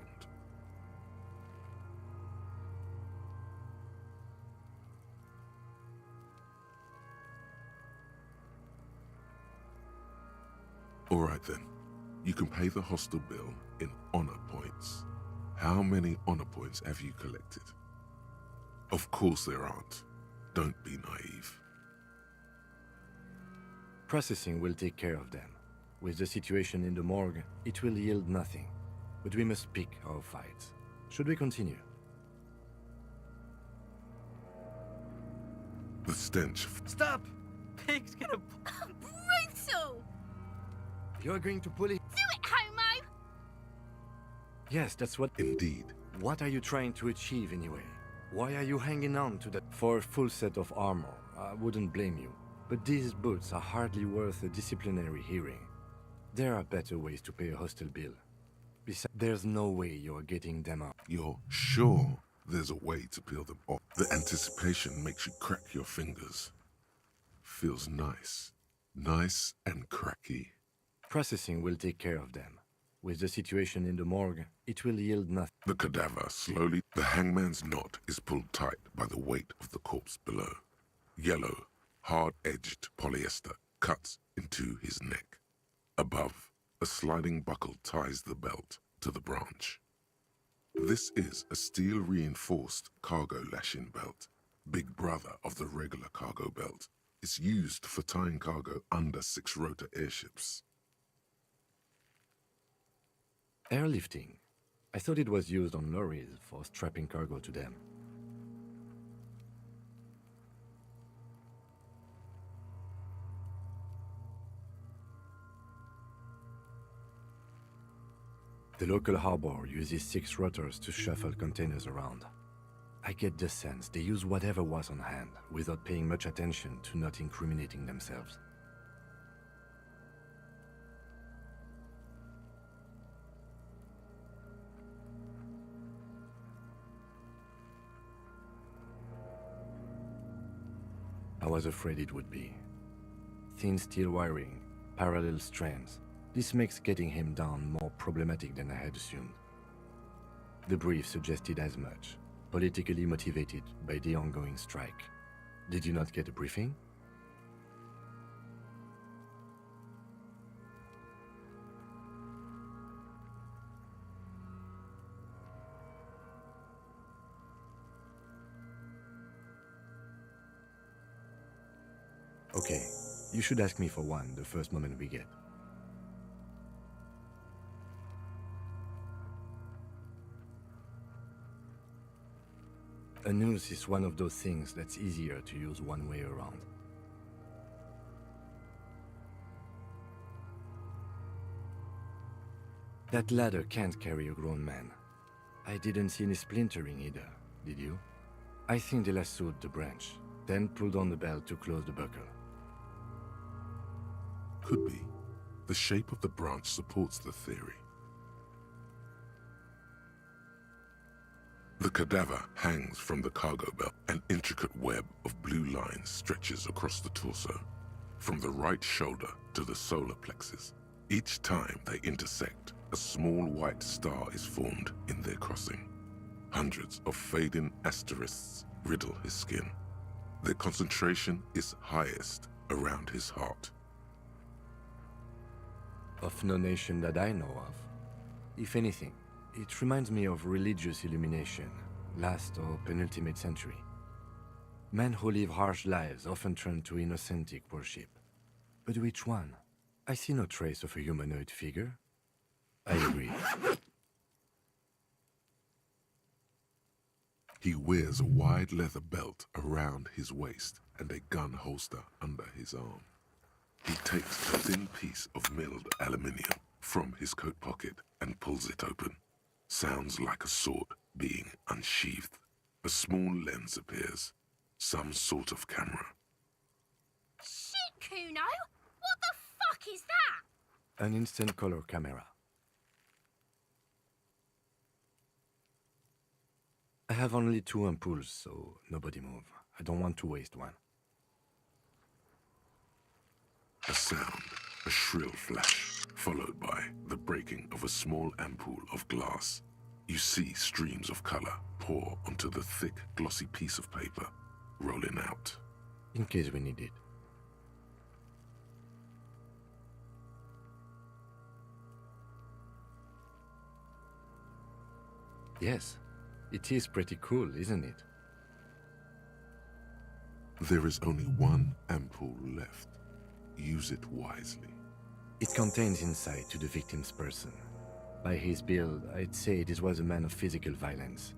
All right then, you can pay the hostel bill in honor points. How many honor points have you collected? Of course there aren't. Don't be naive. Processing will take care of them. With the situation in the morgue, it will yield nothing. But we must pick our fights. Should we continue? The stench of... Stop! Pig's gonna... Brutal! You're going to pull it? Do it, homo! Yes, that's what... Indeed. What are you trying to achieve anyway? Why are you hanging on to that? For a full set of armor, I wouldn't blame you. But these boots are hardly worth a disciplinary hearing. There are better ways to pay a hostel bill. Besides, there's no way you're getting them up. You're sure there's a way to peel them off? The anticipation makes you crack your fingers. Feels nice. Nice and cracky. Processing will take care of them. With the situation in the morgue, it will yield nothing. The cadaver slowly... The hangman's knot is pulled tight by the weight of the corpse below. Yellow, hard-edged polyester cuts into his neck. Above, a sliding buckle ties the belt to the branch. This is a steel-reinforced cargo lashing belt, big brother of the regular cargo belt. It's used for tying cargo under 6-rotor airships. Airlifting. I thought it was used on lorries for strapping cargo to them. The local harbor uses 6 rotors to shuffle containers around. I get the sense they use whatever was on hand without paying much attention to not incriminating themselves. I was afraid it would be. Thin steel wiring, parallel strands. This makes getting him down more problematic than I had assumed. The brief suggested as much, politically motivated by the ongoing strike. Did you not get a briefing? Okay, you should ask me for one the first moment we get. A noose is one of those things that's easier to use one way around. That ladder can't carry a grown man. I didn't see any splintering either, did you? I think they lassoed the branch, then pulled on the belt to close the buckle. Could be. The shape of the branch supports the theory. The cadaver hangs from the cargo belt. An intricate web of blue lines stretches across the torso, from the right shoulder to the solar plexus. Each time they intersect, a small white star is formed in their crossing. Hundreds of fading asterisks riddle his skin. Their concentration is highest around his heart. Of no nation that I know of. If anything, it reminds me of religious illumination, last or penultimate century. Men who live harsh lives often turn to innocentic worship. But which one? I see no trace of a humanoid figure. I agree. He wears a wide leather belt around his waist and a gun holster under his arm. He takes a thin piece of milled aluminium from his coat pocket and pulls it open. Sounds like a sword being unsheathed. A small lens appears. Some sort of camera. Shit, Kuno! What the fuck is that? An instant color camera. I have only 2 ampoules, so nobody move. I don't want to waste one. A sound, a shrill flash, followed by the breaking of a small ampoule of glass. You see streams of color pour onto the thick, glossy piece of paper, rolling out. In case we need it. Yes, it is pretty cool, isn't it? There is only one ampoule left. Use it wisely. It contains insight to the victim's person. By his build, I'd say this was a man of physical violence.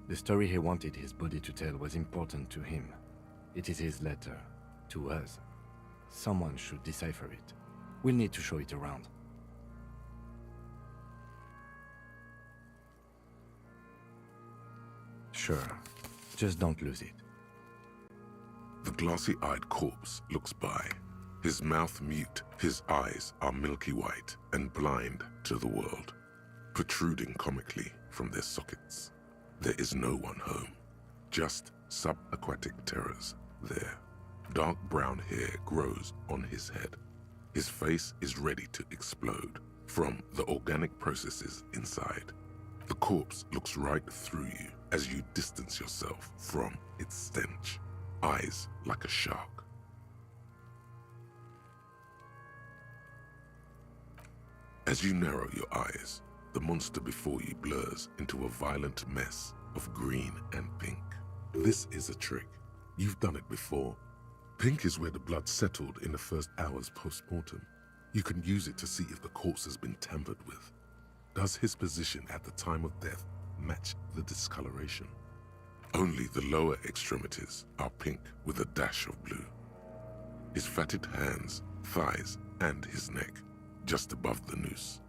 The story he wanted his body to tell was important to him. It is his letter, to us. Someone should decipher it. We'll need to show it around. Sure, just don't lose it. The glossy-eyed corpse looks by. His mouth mute, his eyes are milky white and blind to the world, protruding comically from their sockets. There is no one home, just subaquatic terrors there. Dark brown hair grows on his head. His face is ready to explode from the organic processes inside. The corpse looks right through you as you distance yourself from its stench, eyes like a shark. As you narrow your eyes, the monster before you blurs into a violent mess of green and pink. This is a trick. You've done it before. Pink is where the blood settled in the first hours post-mortem. You can use it to see if the corpse has been tampered with. Does his position at the time of death match the discoloration? Only the lower extremities are pink with a dash of blue. His fatted hands, thighs, and his neck just above the noose.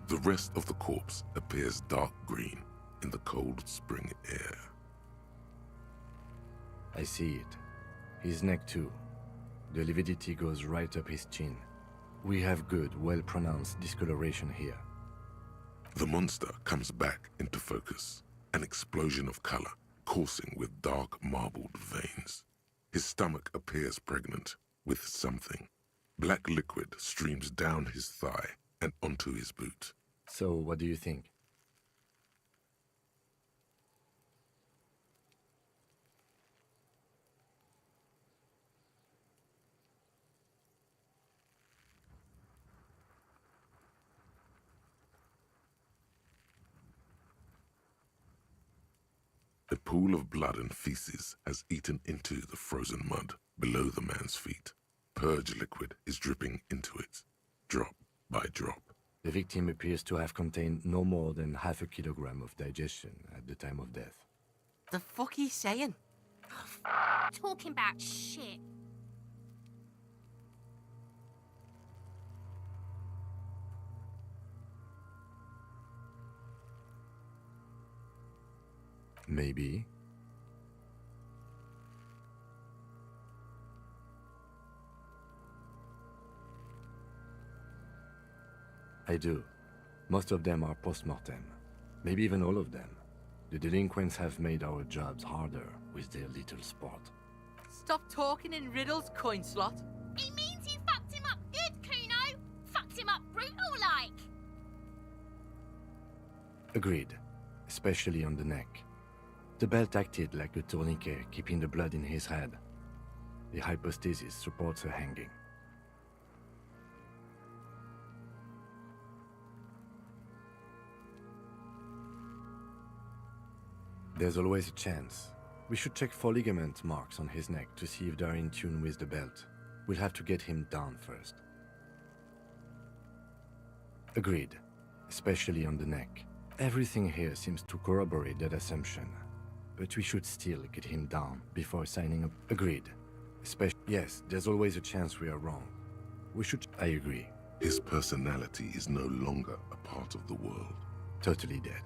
The rest of the corpse appears dark green in the cold spring air. I see it. His neck too. The lividity goes right up his chin. We have good, well-pronounced discoloration here. The monster comes back into focus, an explosion of color coursing with dark marbled veins. His stomach appears pregnant with something. Black liquid streams down his thigh and onto his boot. So, what do you think? A pool of blood and feces has eaten into the frozen mud below the man's feet. Purge liquid is dripping into it, drop by drop. The victim appears to have contained no more than half a kilogram of digestion at the time of death. The fuck he's saying? Talking about shit. Maybe. I do. Most of them are post-mortem. Maybe even all of them. The delinquents have made our jobs harder with their little sport. Stop talking in riddles, coin slot. It means you fucked him up good, Kuno. Fucked him up brutal-like. Agreed. Especially on the neck. The belt acted like a tourniquet, keeping the blood in his head. The hypostasis supports a hanging. There's always a chance. We should check for ligament marks on his neck to see if they're in tune with the belt. We'll have to get him down first. Agreed. Especially on the neck. Everything here seems to corroborate that assumption. But we should still get him down before signing up. Agreed. Yes, there's always a chance we are wrong. We should... I agree. His personality is no longer a part of the world. Totally dead.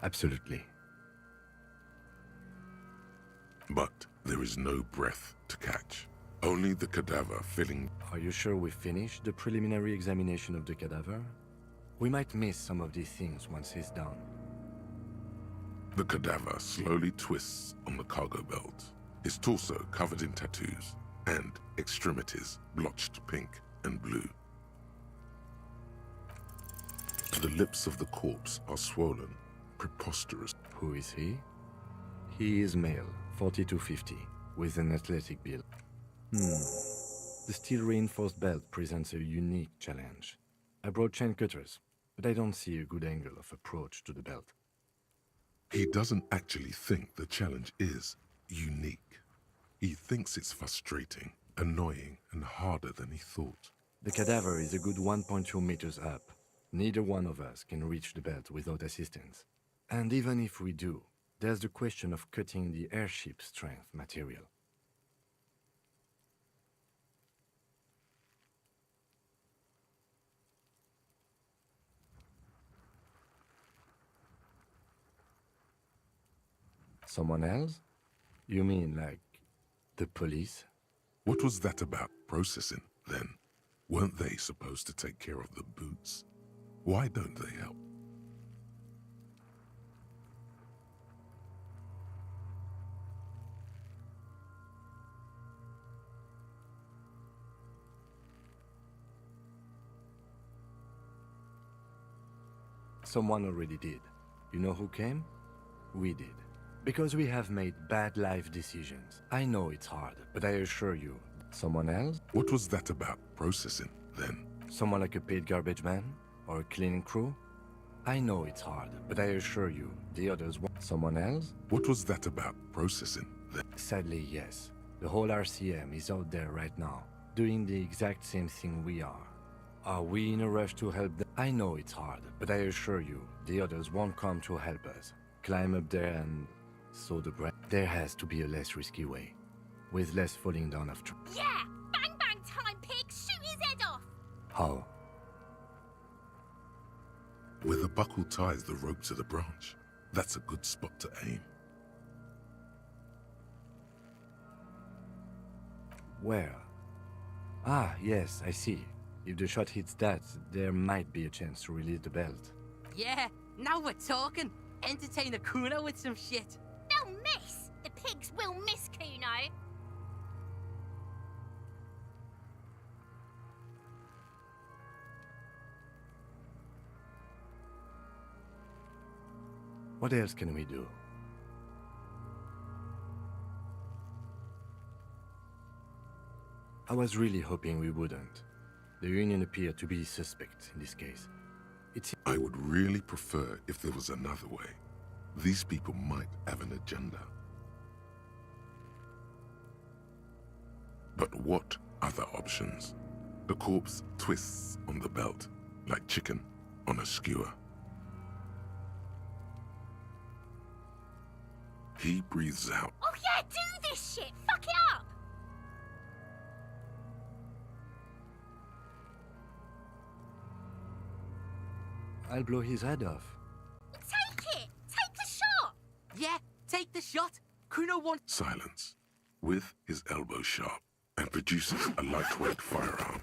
Absolutely. But there is no breath to catch. Only the cadaver filling. Are you sure we finished the preliminary examination of the cadaver? We might miss some of these things once he's done. The cadaver slowly twists on the cargo belt, his torso covered in tattoos, and extremities blotched pink and blue. The lips of the corpse are swollen, preposterous. Who is he? He is male, 4250, with an athletic build. The steel-reinforced belt presents a unique challenge. I brought chain cutters, but I don't see a good angle of approach to the belt. He doesn't actually think the challenge is unique. He thinks it's frustrating, annoying, and harder than he thought. The cadaver is a good 1.2 meters up. Neither one of us can reach the belt without assistance. And even if we do, there's the question of cutting the airship strength material. Someone else? You mean like the police? What was that about processing, then? Weren't they supposed to take care of the boots? Why don't they help? Someone already did. You know who came? We did. Because we have made bad life decisions. I know it's hard, but I assure you, someone else? What was that about processing, then? Someone like a paid garbage man? Or a cleaning crew? I know it's hard, but I assure you, the others want someone else? What was that about processing, then? Sadly, yes. The whole RCM is out there right now, doing the exact same thing we are. Are we in a rush to help them? I know it's hard, but I assure you, the others won't come to help us. Climb up there and sow the bread. There has to be a less risky way, with less falling down of trees. Yeah! Bang bang time, pig! Shoot his head off! How? Where the buckle ties the rope to the branch. That's a good spot to aim. Where? Ah, yes, I see. If the shot hits that, there might be a chance to release the belt. Yeah, now we're talking. Entertain a Kuno with some shit. They'll miss! The pigs will miss Kuno! What else can we do? I was really hoping we wouldn't. The Union appeared to be suspect in this case. I would really prefer if there was another way. These people might have an agenda. But what other options? The corpse twists on the belt, like chicken on a skewer. He breathes out. Oh yeah, do this shit! Fuck it up! I'll blow his head off. Take it! Take the shot! Yeah, take the shot. Kuno wants... Silence, with his elbow sharp, and produces a lightweight firearm.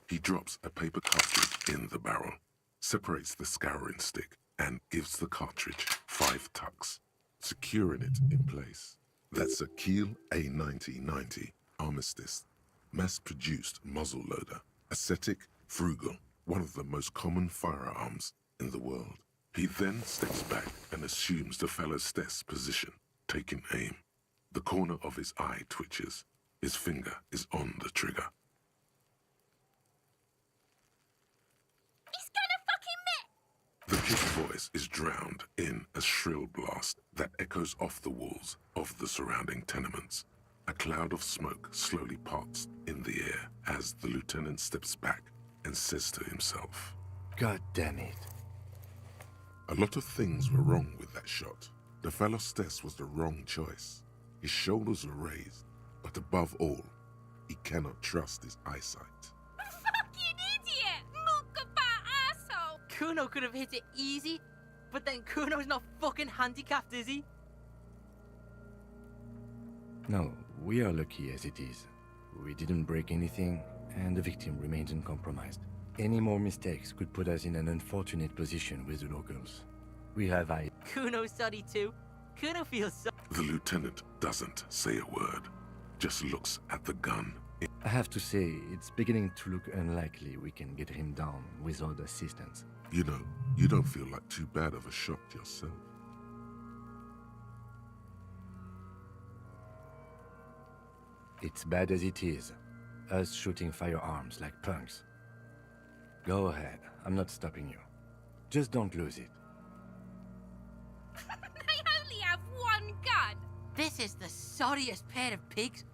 He drops a paper cartridge in the barrel, separates the scouring stick, and gives the cartridge 5 tucks, securing it in place. That's a Kiel A9090 Armistice, mass-produced muzzle loader, ascetic, frugal, one of the most common firearms in the world. He then steps back and assumes the fellow's desk position, taking aim. The corner of his eye twitches. His finger is on the trigger. He's gonna fucking miss! The kid's voice is drowned in a shrill blast that echoes off the walls of the surrounding tenements. A cloud of smoke slowly parts in the air as the lieutenant steps back and says to himself, God damn it. A lot of things were wrong with that shot. The fellow's desk was the wrong choice. His shoulders were raised, but above all, he cannot trust his eyesight. Fucking idiot! Mukabat asshole! Kuno could have hit it easy. But then Kuno's not fucking handicapped, is he? No, we are lucky as it is. We didn't break anything, and the victim remains uncompromised. Any more mistakes could put us in an unfortunate position with the locals. We have eyes. Kuno's sorry too. Kuno feels so. The lieutenant doesn't say a word, just looks at the gun. I have to say, it's beginning to look unlikely we can get him down without assistance. You know, you don't feel like too bad of a shot yourself. It's bad as it is. Us shooting firearms like punks. Go ahead, I'm not stopping you. Just don't lose it. They only have one gun. This is the sorriest pair of pigs.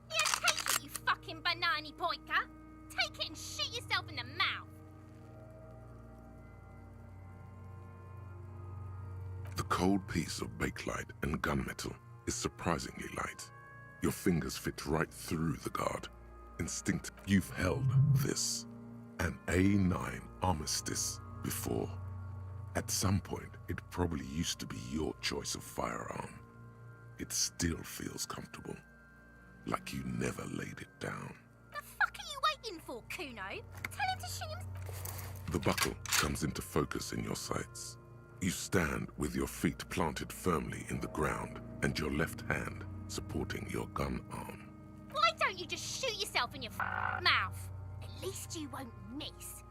Yeah, take it, you fucking banana pointer. Take it and shoot yourself in the mouth. The cold piece of bakelite and gunmetal is surprisingly light. Your fingers fit right through the guard. Instinct, you've held this, an A9 Armistice, before. At some point, it probably used to be your choice of firearm. It still feels comfortable, like you never laid it down. The fuck are you waiting for, Kuno? Tell him to shoot him. The buckle comes into focus in your sights. You stand with your feet planted firmly in the ground and your left hand supporting your gun arm. Why don't you just shoot yourself in your mouth? At least you won't miss.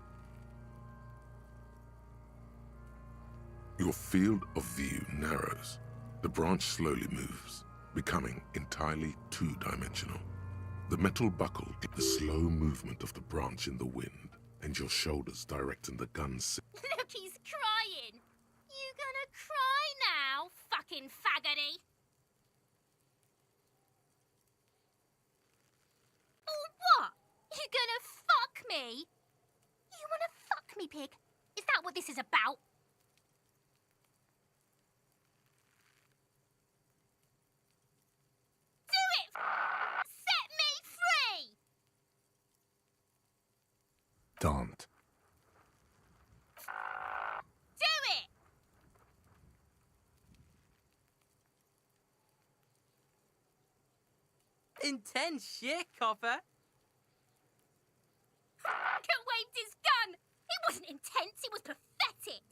Your field of view narrows. The branch slowly moves, becoming entirely two-dimensional. The metal buckle, the slow movement of the branch in the wind, and your shoulders directing the gun's. Look, he's crying. You gonna cry now, fucking faggoty? Or what? You gonna fuck me? You wanna fuck me, pig? Is that what this is about? Do it! Set me free! Don't. Do it! Intense shit, copper. Fucker waved his gun! It wasn't intense, it was pathetic!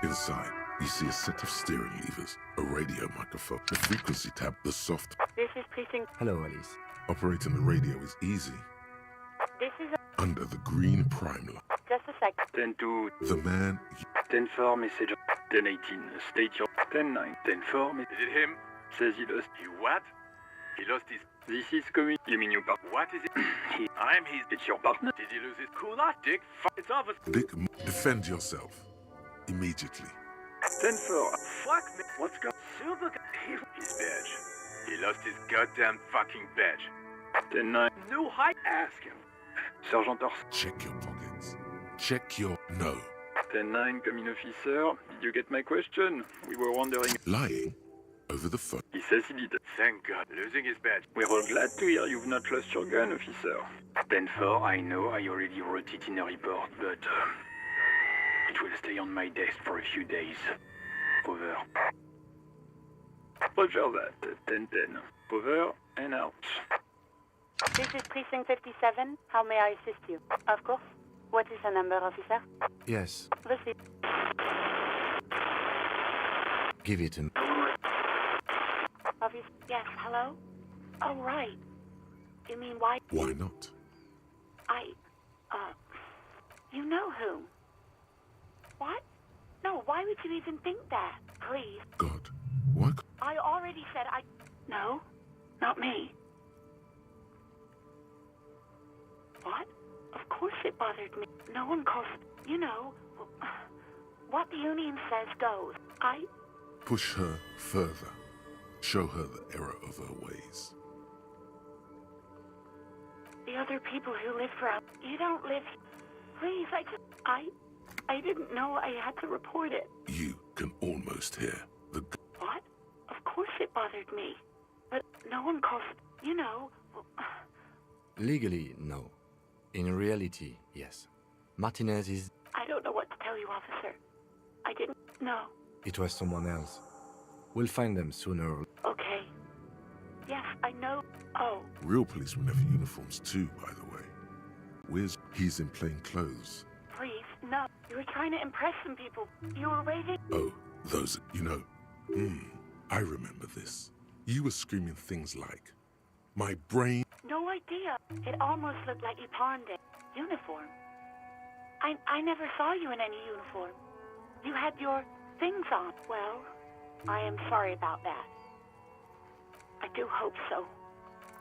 Inside, you see a set of steering levers, a radio microphone, the frequency tab, the soft. This is precinct. Hello, Alice. Operating the radio is easy. This is Under the green prime light. just a sec. 10-2, The man 10-4 message, 10-18, state your 10-9, 10-4, Is it him? says he lost. He what? He lost his... This is coming. You mean your partner? What is it? I'm his... It's your partner? Did he lose his cooler? Dick, it's off. Dick, defend yourself. Immediately. 10-4. Fuck me. What's going Super. His badge. He lost his goddamn fucking badge. 10-9, New height. ask him. Sergeant Orson. Check your pockets. Check your... No. 10-9, coming officer. Did you get my question? We were wondering. Lying over the phone. He says he did. Thank God. Losing his badge. We're all glad to hear you've not lost your gun, officer. 10-4, I know I already wrote it in a report, but it will stay on my desk for a few days. Over. Roger that. 10-10. Over and out. This is precinct 57. How may I assist you? Of course. What is the number, officer? Yes, Receive. give it a... Officer. Yes. Hello. Oh right. You mean why? Why not? You know whom? What? No. Why would you even think that? Please. God. Why? I already said I... No. Not me. What? Of course it bothered me. No one calls... You know... What the Union says goes. Push her further. Show her the error of her ways. The other people who live around... You don't live... Please, I didn't know I had to report it. You can almost hear the... What? Of course it bothered me. But no one calls, you know... Legally, no. In reality, yes. Martinez is... I don't know what to tell you, officer. I didn't know. It was someone else. We'll find them sooner or... Okay. Yes, I know. Oh. Real policemen have uniforms too, by the way. Where's... He's in plain clothes. Please, no. You were trying to impress some people. You were waiting. Oh, those... You know... I remember this. You were screaming things like... My brain... No idea. It almost looked like you pawned it. Uniform. I never saw you in any uniform. You had your things on. Well, I am sorry about that. I do hope so.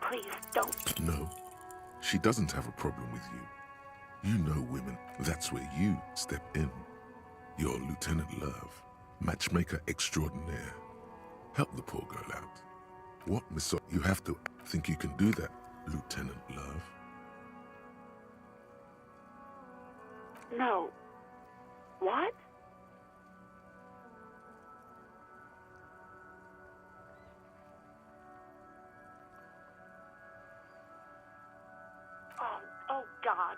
Please, don't. No, she doesn't have a problem with you. You know women. That's where you step in. You're Lieutenant Love, matchmaker extraordinaire. Help the poor girl out. What, Miss... You have to think you can do that, Lieutenant Love? No. What? Oh God.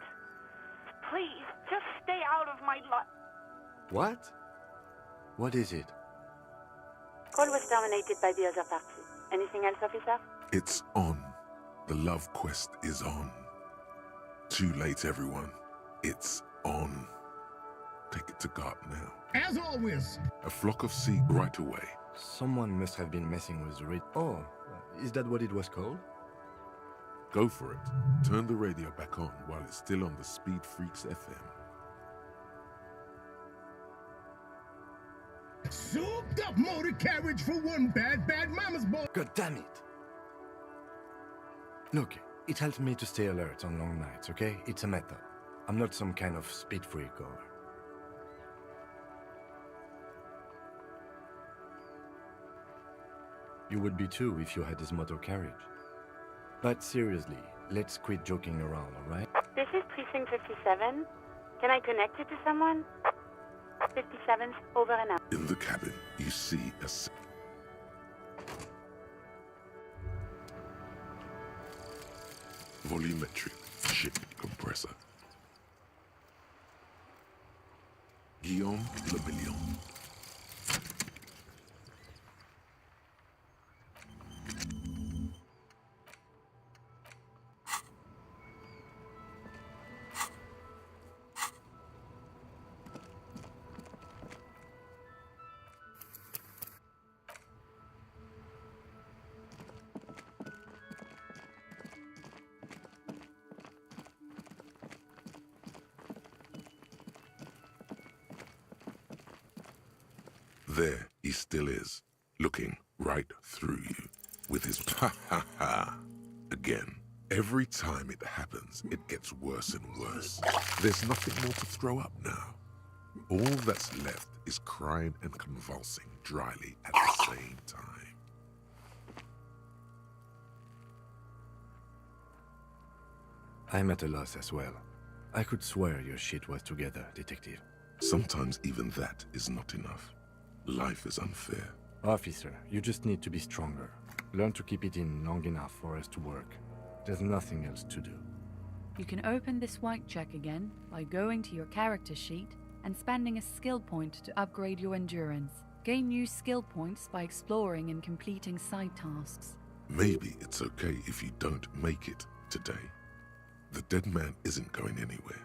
Please, just stay out of my life. What? What is it? Call was dominated by the other party. Anything else, officer? It's on. The love quest is on. Too late, everyone. It's on. Take it to guard now. As always. A flock of sea right away. Someone must have been messing with the radio. Oh, is that what it was called? Go for it. Turn the radio back on while it's still on the Speed Freaks FM. Souped up motor carriage for one bad mama's boy. God damn it. Look, it helps me to stay alert on long nights, okay? It's a method. I'm not some kind of speed freak or... You would be too if you had this motor carriage. But seriously, let's quit joking around, alright? This is Precinct 57. Can I connect you to someone? 57's over and out. In the cabin, you see a... volumetric ship compressor. Guillaume Le Million. There he still is, looking right through you, with his ha-ha-ha again. Every time it happens, it gets worse and worse. There's nothing more to throw up now. All that's left is crying and convulsing dryly at the same time. I'm at a loss as well. I could swear your shit was together, detective. Sometimes even that is not enough. Life is unfair. Officer, you just need to be stronger. Learn to keep it in long enough for us to work. There's nothing else to do. You can open this white check again by going to your character sheet and spending a skill point to upgrade your endurance. Gain new skill points by exploring and completing side tasks. Maybe it's okay if you don't make it today. The dead man isn't going anywhere.